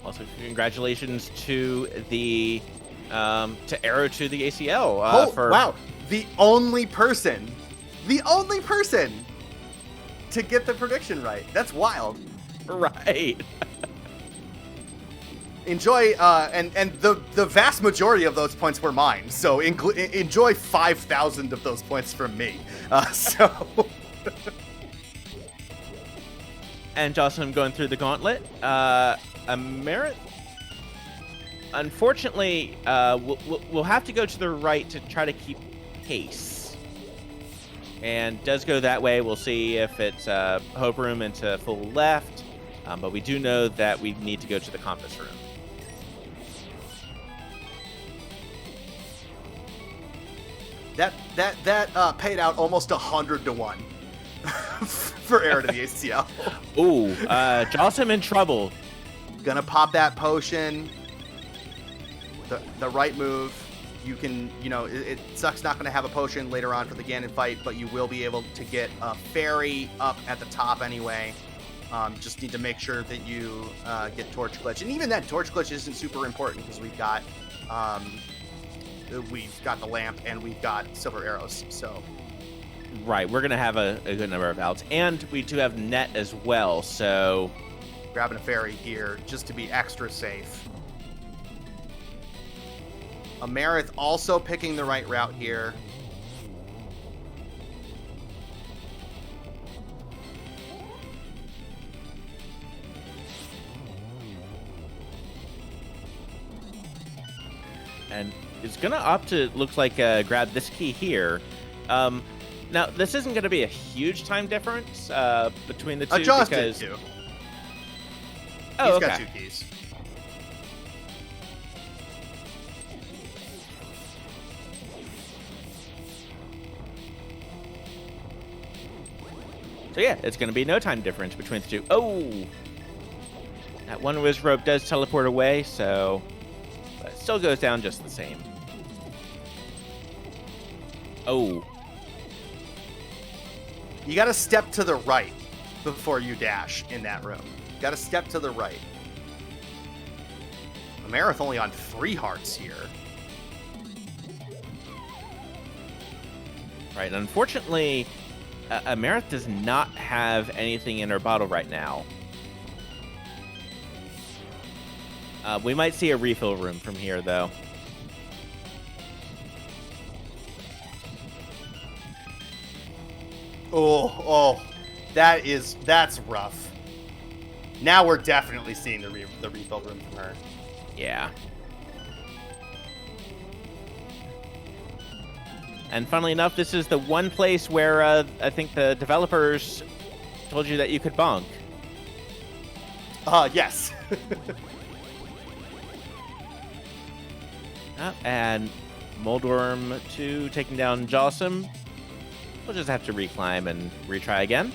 Also, congratulations to the to Arrow to the ACL. Wow, the only person to get the prediction right. That's wild. Right. Enjoy, and the vast majority of those points were mine. So enjoy 5,000 of those points from me. And Jocelyn going through the gauntlet. Amarith, unfortunately, we'll have to go to the right to try to keep pace. And does go that way. We'll see if it's Hope Room into full left. But we do know that we need to go to the Compass Room. That paid out almost 100 to 1 for Arrow to the ACL. Ooh, Jawsome in trouble. Gonna pop that potion. The right move. You can, it sucks not gonna have a potion later on for the Ganon fight, but you will be able to get a fairy up at the top anyway. Just need to make sure that you get Torch Glitch, and even that Torch Glitch isn't super important because we've got the lamp and we've got silver arrows. So, right, we're gonna have a good number of outs, and we do have net as well. So, grabbing a fairy here just to be extra safe. Amarith also picking the right route here. And it's gonna opt to, looks like, grab this key here. Now this isn't gonna be a huge time difference between the two Jaws because did too. Oh, He's okay. got 2 keys. So yeah, it's gonna be no time difference between the two. Oh, that one whiz rope does teleport away, so but it still goes down just the same. Oh. You got to step to the right before you dash in that room. Got to step to the right. Amarith only on 3 hearts here. Right, unfortunately, Amarith does not have anything in her bottle right now. We might see a refill room from here, though. Oh, that's rough. Now we're definitely seeing the refill room from her. Yeah. And funnily enough, this is the one place where I think the developers told you that you could bonk. Yes. And Moldworm 2 taking down Jawsome. We'll just have to reclimb and retry again.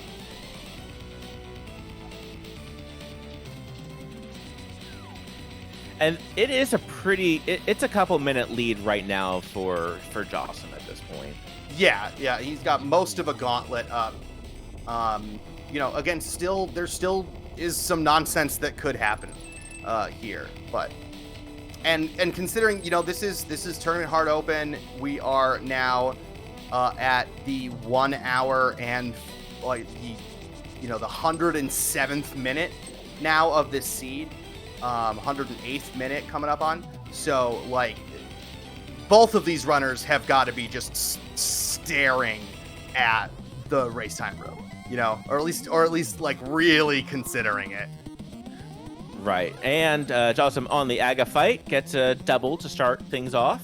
And it is it's a couple minute lead right now for Jawsome at this point. Yeah, he's got most of a gauntlet up. Again, there still is some nonsense that could happen here, but and considering this is tournament hard open, we are now at the 1 hour and like the 107th minute now of this seed, 108th minute coming up on. So like both of these runners have got to be just staring at the race time room, or at least like really considering it. Right, and Jawsome on the Aga fight gets a double to start things off.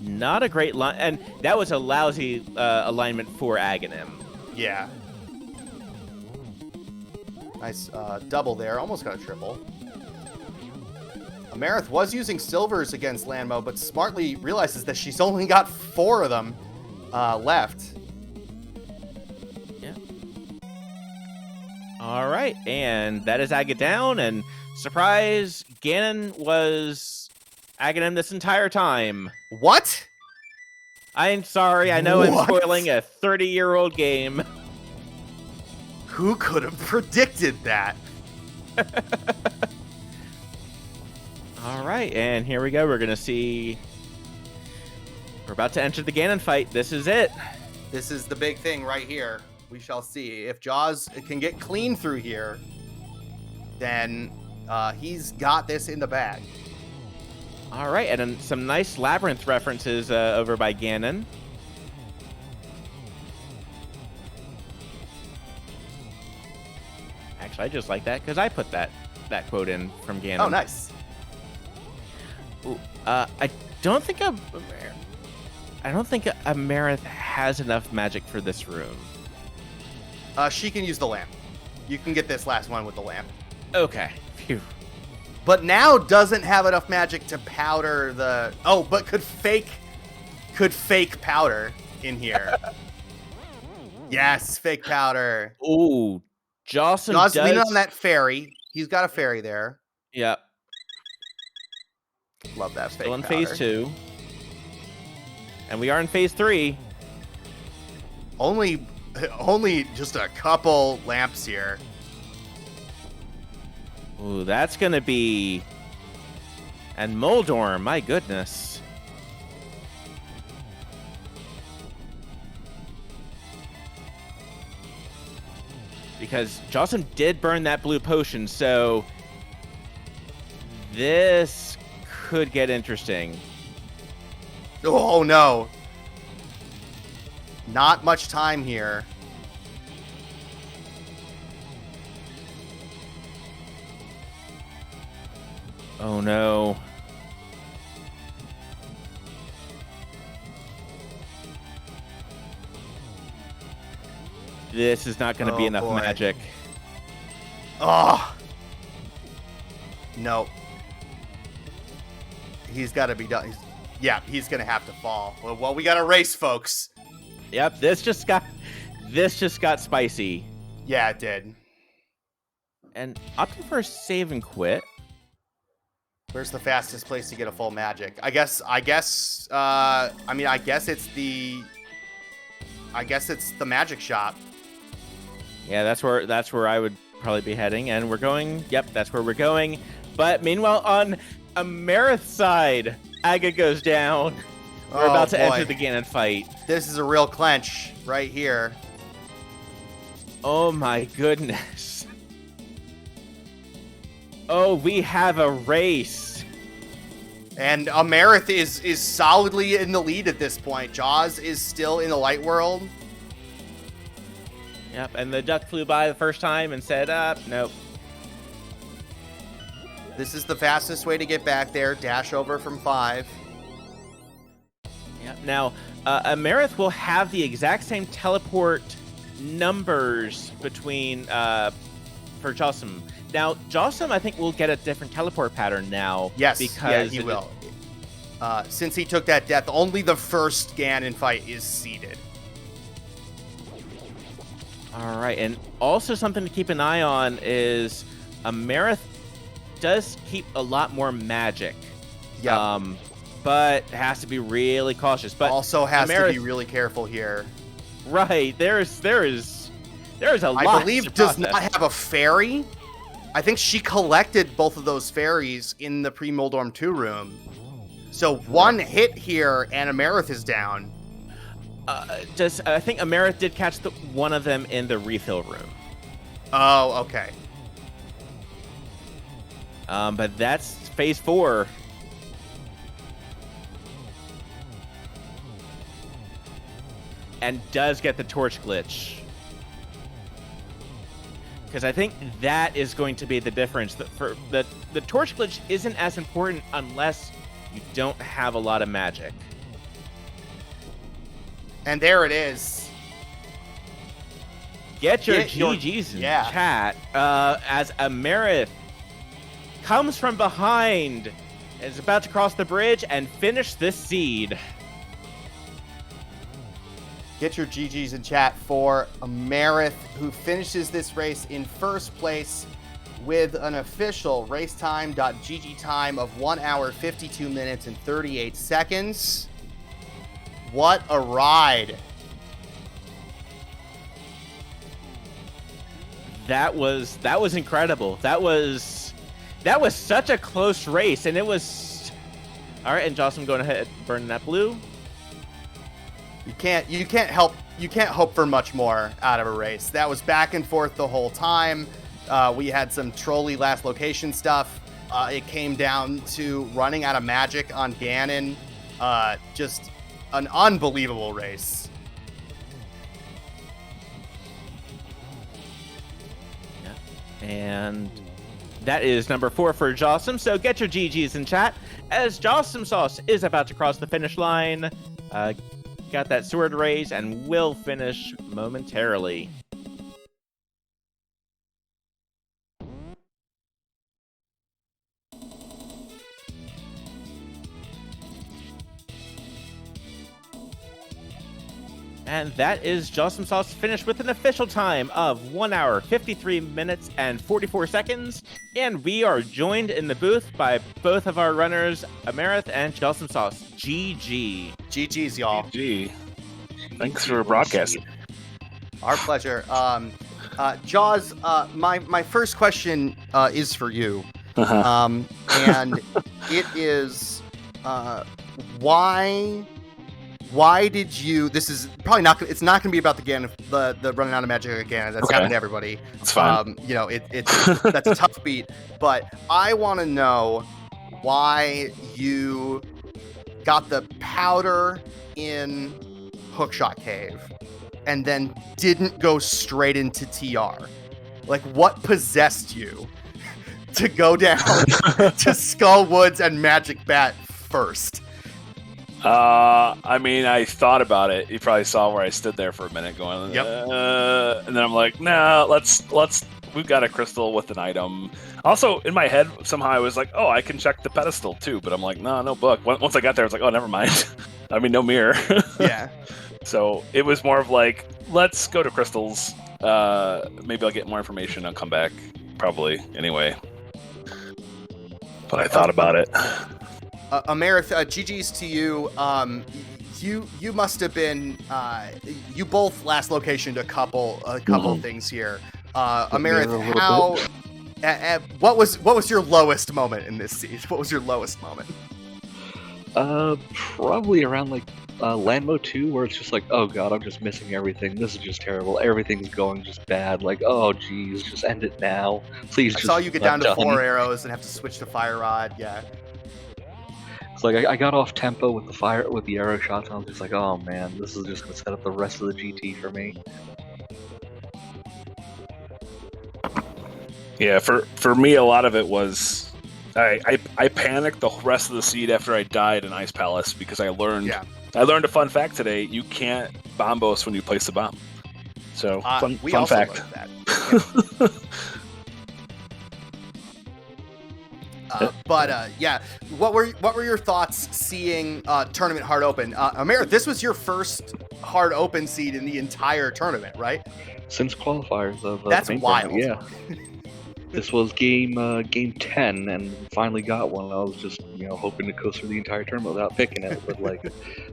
Not a great line, and that was a lousy alignment for Aghanim. Yeah. Nice double there, almost got a triple. Amarith was using silvers against Lanmo, but smartly realizes that she's only got 4 of them left. Yeah. All right, and that is Aga down, and surprise, Ganon was agging him this entire time. What? I'm sorry, I know I'm spoiling a 30-year-old game. Who could have predicted that? All right, and here we go. We're going to see... We're about to enter the Ganon fight. This is it. This is the big thing right here. We shall see. If Jaws can get clean through here, then he's got this in the bag. All right, and then some nice Labyrinth references over by Ganon. Actually, I just like that because I put that quote in from Ganon. Oh, nice. Ooh, I don't think Amarith has enough magic for this room. She can use the lamp. You can get this last one with the lamp. Okay. Phew. But now doesn't have enough magic to powder the... Oh, but could fake powder in here. Yes, fake powder. Ooh, Jawsome Jaws does... leaning on that fairy. He's got a fairy there. Yep. Love that fake Still in powder. phase 2. And we are in phase 3. Only just a couple lamps here. Ooh, that's gonna be... And Moldorm, my goodness. Because Jawsome did burn that blue potion, so... This could get interesting. Oh, no. Not much time here. Oh, no. This is not going to be enough boy. magic. Oh. No. He's got to be done. He's going to have to fall. Well, we got a race, folks. Yep, this just got spicy. Yeah, it did. And opting for a save and quit. Where's the fastest place to get a full magic? I guess it's the magic shop. Yeah, that's where I would probably be heading, and we're going. Yep, that's where we're going. But meanwhile, on Amarith's side, Aga goes down. We're about to enter the Ganon fight. This is a real clench right here. Oh my goodness. Oh, we have a race. And Amarith is solidly in the lead at this point. Jaws is still in the light world. Yep, and the duck flew by the first time and said, nope. This is the fastest way to get back there. Dash over from 5. Yep. Now, Amarith will have the exact same teleport numbers between for Jawsome. Now, Jawsome, I think, will get a different teleport pattern now. Yes, because he will. Since he took that death, only the first Ganon fight is seeded. All right, and also something to keep an eye on is Amarith does keep a lot more magic. Yeah. But has to be really cautious. But also has to be really careful here. Right, there is a lot. I believe does not have a fairy. I think she collected both of those fairies in the pre-Moldorm 2 room. So one hit here and Amarith is down. I think Amarith did catch one of them in the refill room. Oh, okay. But that's phase 4. And does get the torch glitch. Because I think that is going to be the difference. The torch glitch isn't as important unless you don't have a lot of magic. And there it is. Get your GGs in chat. As Amarith comes from behind, is about to cross the bridge and finish this seed. Get your GGs in chat for Amarith, who finishes this race in first place with an official racetime.gg time of 1 hour, 52 minutes, and 38 seconds. What a ride. That was incredible. That was such a close race, and it was all right. And Jawsome going ahead burning that blue. You can't hope for much more out of a race. That was back and forth the whole time. We had some trolley last location stuff. It came down to running out of magic on Ganon. Just an unbelievable race. Yeah. And that is number 4 for Jawsome. So get your GGs in chat as Jawsomesauce is about to cross the finish line. Got that sword raise and will finish momentarily. And that is Jawsomesauce finished with an official time of 1 hour, 53 minutes, and 44 seconds. And we are joined in the booth by both of our runners, Amarith and Jawsomesauce. GG. GG's, y'all. GG. Thanks for broadcasting. Our pleasure. Jaws, my first question is for you. And it is, why did you? This is probably not. It's not going to be about the running out of magic again. That's happened to everybody. It's fine. It's that's a tough beat. But I want to know why you got the powder in Hookshot Cave and then didn't go straight into TR. Like, what possessed you to go down to Skull Woods and Magic Bat first? I mean, I thought about it. You probably saw where I stood there for a minute going, Yep. And then I'm like, nah, let's, we've got a crystal with an item. Also, in my head, somehow I was like, oh, I can check the pedestal too, but I'm like, no book. Once I got there, I was like, oh, never mind. I mean, no mirror. Yeah. So it was more of like, let's go to crystals. Maybe I'll get more information. I'll come back, probably, anyway. But I thought about it. Amarith, GG's to you. You must have been. You both last locationed a couple things here. Amarith, what was your lowest moment in this siege? What was your lowest moment? Probably around like Landmo 2, where it's just like, oh god, I'm just missing everything. This is just terrible. Everything's going just bad. Like, oh geez, just end it now, please. I saw you get down to 4 arrows and have to switch to Fire Rod. Yeah. It's like I got off tempo with the arrow shots, and I was just like, oh man, this is just gonna set up the rest of the GT for me. Yeah, for me, a lot of it was I panicked the rest of the seed after I died in Ice Palace because I learned a fun fact today. You can't bombos when you place the bomb. So fun fact. Learned that. Yeah. What were your thoughts seeing tournament hard open? Amarith, this was your first hard open seed in the entire tournament, right? Since qualifiers of that's wild. Yeah. This was game 10, and finally got one. I was just hoping to coast through the entire tournament without picking it, but like,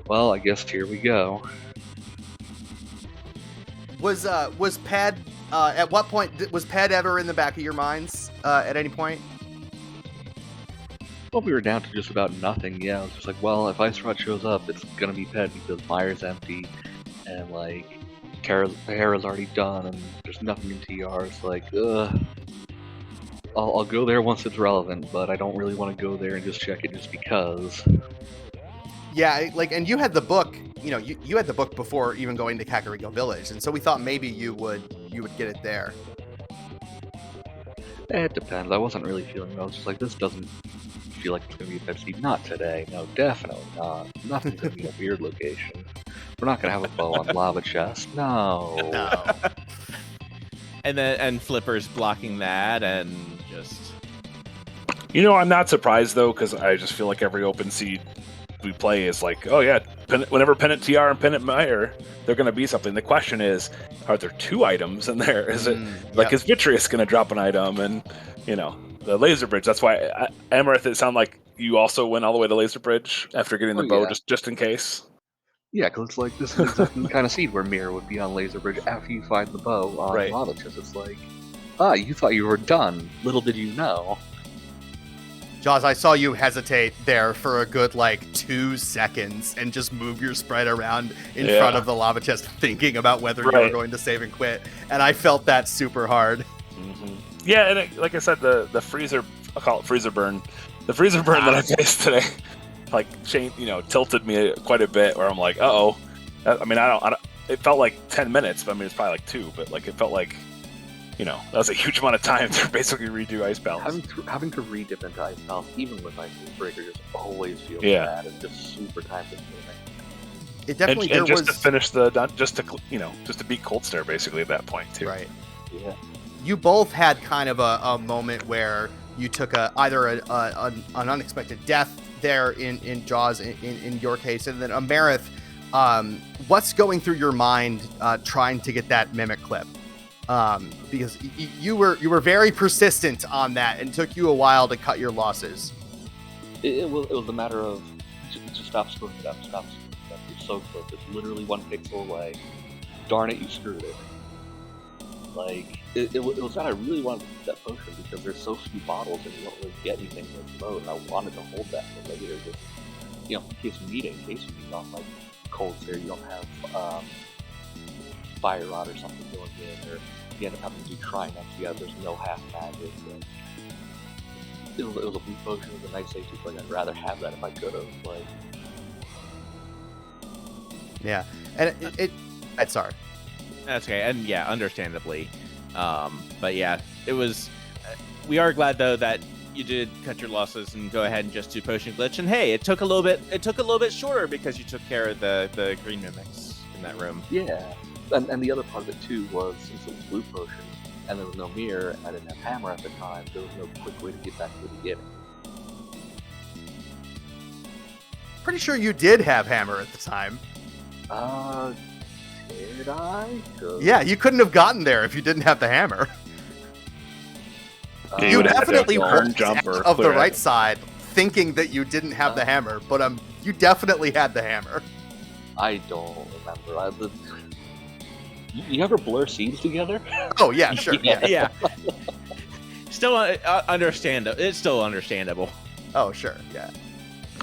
well, I guess here we go. Was Ped at what point was Ped ever in the back of your minds at any point? Well, we were down to just about nothing. Yeah, I was just like, well, if Ice Rod shows up, it's gonna be Ped because Mire's empty, and like Hera's already done, and there's nothing in TR. It's like, I'll go there once it's relevant, but I don't really want to go there and just check it just because. Yeah, like, and you had the book, you had the book before even going to Kakariko Village, and so we thought maybe you would get it there. It depends. I wasn't really feeling it. I was just like, this doesn't feel like it's going to be a Pepsi. Not today. No, definitely not. Nothing's going to be a weird location. We're not going to have a bow on Lava Chest. No. And Flipper's blocking that, and just... I'm not surprised, though, because I just feel like every open seed we play is like, oh yeah, whenever Pennant TR and Pennant Meyer, they're going to be something. The question is, are there 2 items in there? Is it like, is Vitreous going to drop an item? And the laser bridge. That's why Amarith, it sounded like you also went all the way to laser bridge after getting the bow, just in case. Yeah, because it's like, this is exactly the kind of seed where Mirror would be on laser bridge after you find the bow on Lava Chest. It's like, you thought you were done. Little did you know. Jaws, I saw you hesitate there for a good 2 seconds and just move your sprite around in front of the lava chest, thinking about whether you were going to save and quit. And I felt that super hard. Mm-hmm. Yeah, and like I said, the freezer, I'll call it freezer burn. The freezer burn that I faced today, tilted me quite a bit. Where I'm like, uh-oh. I mean, I don't. It felt like 10 minutes, but I mean, it's probably 2. But it felt like, that was a huge amount of time to basically redo Ice Palace. Having to re-dip into Ice Palace, even with Ice Breaker, just always feels bad. It's just super time consuming. It definitely and just to finish just to beat Cold Stare basically at that point too. Right. Yeah. You both had kind of a moment where you took either an unexpected death there in Jaws in your case, and then Amarith, what's going through your mind trying to get that mimic clip? Because you were very persistent on that, and took you a while to cut your losses. It was a matter of just stop screwing it up. Stop screwing it up. You're so close. It's literally 1 pixel away. Darn it, you screwed it. It was that I really wanted to get that potion because there's so few bottles and you don't really get anything in this mode, and I wanted to hold that for later. Just, in case you need it, in case you need on Cold Stare, you don't have Fire Rod or something going in, or you end up having to do Try next. There's no half magic. It was a blue potion. It was a nice safety play. I'd rather have that if I could have. Yeah, and it's sorry. That's okay, and understandably, but it was. We are glad though that you did cut your losses and go ahead and just do potion glitch. And hey, it took a little bit shorter because you took care of the green mimics in that room. Yeah. And the other part of it too was, since it was blue potion and there was no mirror and I didn't have hammer at the time, there was no quick way to get back to the beginning. Pretty sure you did have hammer at the time. Did I? Yeah, you couldn't have gotten there if you didn't have the hammer. You definitely worked of the right side, thinking that you didn't have the hammer, but you definitely had the hammer. I don't remember. You ever blur scenes together? Oh yeah, sure. Yeah. Still understandable. It's still understandable. Oh sure, yeah.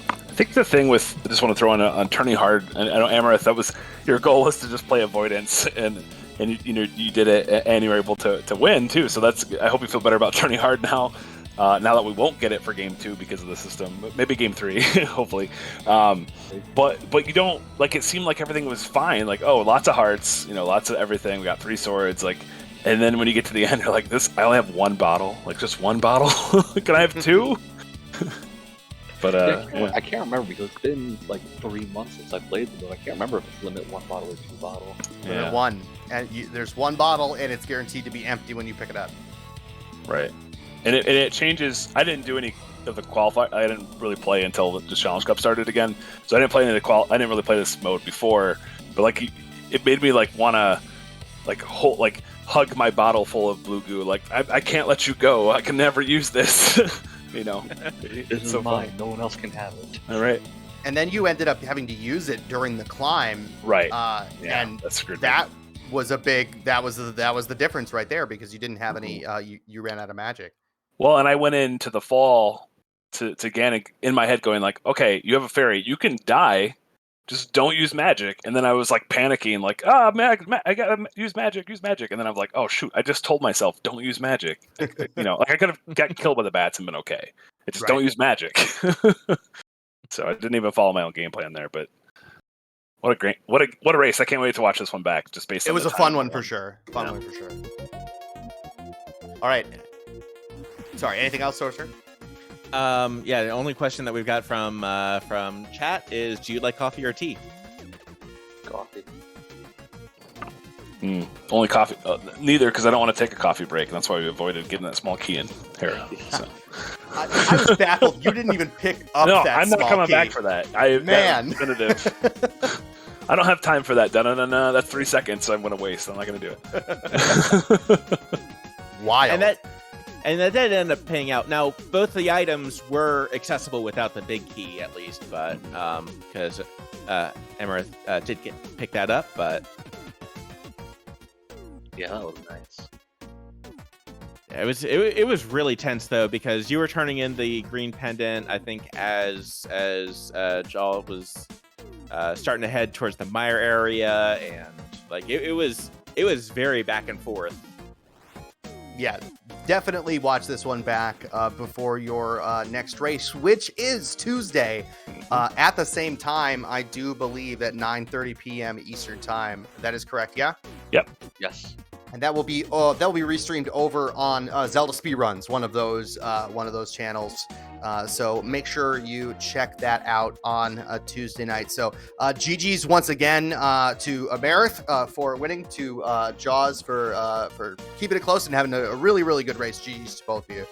I think the thing with, I just want to throw on turning hard, and I know Amarith, that was your goal, was to just play avoidance, and you did it, and you were able to win too. So I hope you feel better about turning hard now. Now that we won't get it for game 2 because of the system, maybe game 3, hopefully. But you don't, it seemed like everything was fine. Lots of hearts, lots of everything. We got 3 swords, and then when you get to the end, you're like, I only have 1 bottle, just 1 bottle. Can I have 2? But I can't remember because it's been 3 months since I played the mode. I can't remember if it's limit 1 bottle or 2 bottle. Limit 1, and there's 1 bottle, and it's guaranteed to be empty when you pick it up. Right. And it changes. I didn't do any of the qualifier. I didn't really play until the Challenge Cup started again. So I didn't play any of the I didn't really play this mode before. But it made me want to hug my bottle full of blue goo. I can't let you go. I can never use this. This is so mine. Fun. No one else can have it. All right. And then you ended up having to use it during the climb. Right. And that's screwed that was that was the difference right there, because you didn't have any. You ran out of magic. Well, and I went into the fall to Ganon in my head going okay, you have a fairy, you can die, just don't use magic. And then I was panicking, I gotta use magic. And then I'm like, oh shoot, I just told myself don't use magic. I could have got killed by the bats and been okay. I just don't use magic. So I didn't even follow my own game plan there, but what a race. I can't wait to watch this one back, just based on it was a fun one for sure. One for sure. All right. Sorry, anything else, Sorcerer? The only question that we've got from chat is, do you like coffee or tea? Coffee. Only coffee. Neither, because I don't want to take a coffee break, and that's why we avoided getting that small key in here. So. I was baffled. You didn't even pick up No, that I'm not small coming key. back for that. Man. That was definitive. I don't have time for that. No. That's 3 seconds I'm going to waste. I'm not going to do it. Wild. And that did end up paying out. Now, both the items were accessible without the big key, at least, but because Amarith did pick that up, but Yeah, that was nice. it was really tense though, because you were turning in the green pendant, I think, as Jaw was starting to head towards the mire area, and like it was very back and forth. Yeah, definitely watch this one back before your next race, which is Tuesday at the same time, I do believe, at 9:30 p.m. Eastern time. That is correct, yeah? Yep. Yes. And that will be restreamed over on Zelda Speedruns, one of those channels. So make sure you check that out on a Tuesday night. So GG's once again to Amarith for winning, to Jaws for keeping it close and having a really, really good race. GG's to both of you.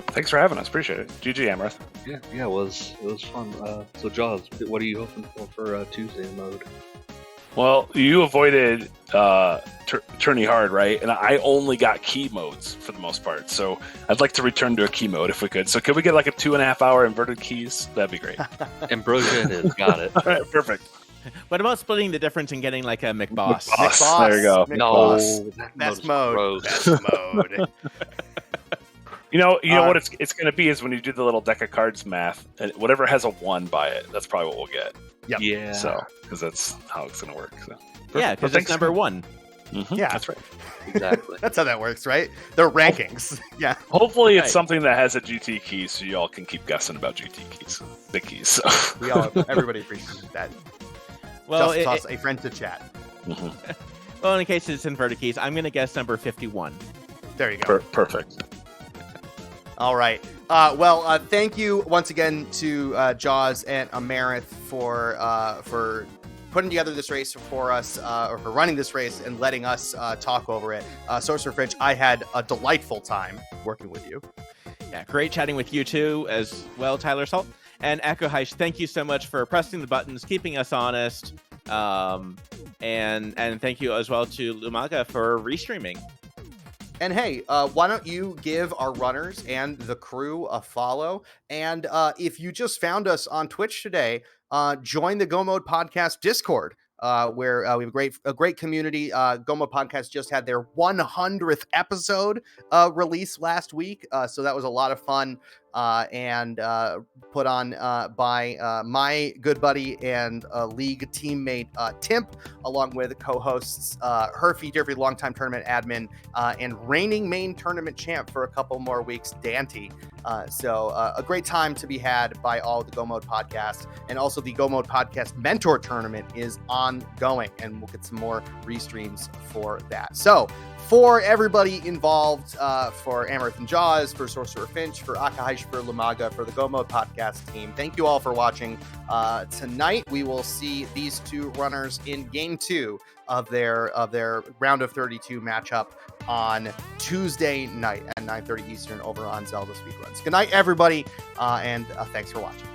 Thanks for having us. Appreciate it. GG, Amarith. Yeah, it was fun. So Jaws, what are you hoping for Tuesday mode? Well, you avoided Tourney Hard, right? And I only got key modes for the most part. So I'd like to return to a key mode if we could. So could we get like a 2.5 hour inverted keys? That'd be great. Ambrosia it is. Got it. All right, perfect. What about splitting the difference and getting like a McBoss? McBoss. There you go. McBoss. No, Best mode. Best mode. You know what it's going to be is when you do the little deck of cards math, and whatever has a 1 by it, that's probably what we'll get. Yep. Yeah. So, because that's how it's going to work. So. Yeah, because it's number 1. Mm-hmm. Yeah, that's right. Exactly. That's how that works, right? They're rankings. Yeah. Hopefully, it's Right. something that has a GT key, so you all can keep guessing about GT keys, big keys. So. Everybody appreciates that. Well, Just toss a friend to chat. Mm-hmm. well, in case it's inverted keys, I'm going to guess number 51. There you go. Perfect. All right. Thank you once again to Jaws and Amarith for putting together this race for us, or for running this race and letting us talk over it. SorcererFinch, I had a delightful time working with you. Yeah, great chatting with you too, as well, tylersalt. And Akuheish, thank you so much for pressing the buttons, keeping us honest, and thank you as well to Lumaga for restreaming. And hey, why don't you give our runners and the crew a follow? And if you just found us on Twitch today, join the Go Mode Podcast Discord, where we have a great community. Go Mode Podcast just had their 100th episode released last week, so that was a lot of fun. And put on by my good buddy and league teammate Timp, along with co-hosts Herfy, Jeffrey, longtime tournament admin, and reigning main tournament champ for a couple more weeks, Dante. So a great time to be had by all the Go Mode Podcast, and also the Go Mode Podcast Mentor Tournament is ongoing, and we'll get some more restreams for that. So for everybody involved, for Amarith and Jaws, for SorcererFinch, for Akuheish, for Lumaga, for the Go Mode Podcast team, thank you all for watching. Tonight we will see these two runners in Game 2 of their round of 32 matchup on Tuesday night at 9:30 Eastern over on Zelda Speedruns. Good night, everybody, and thanks for watching.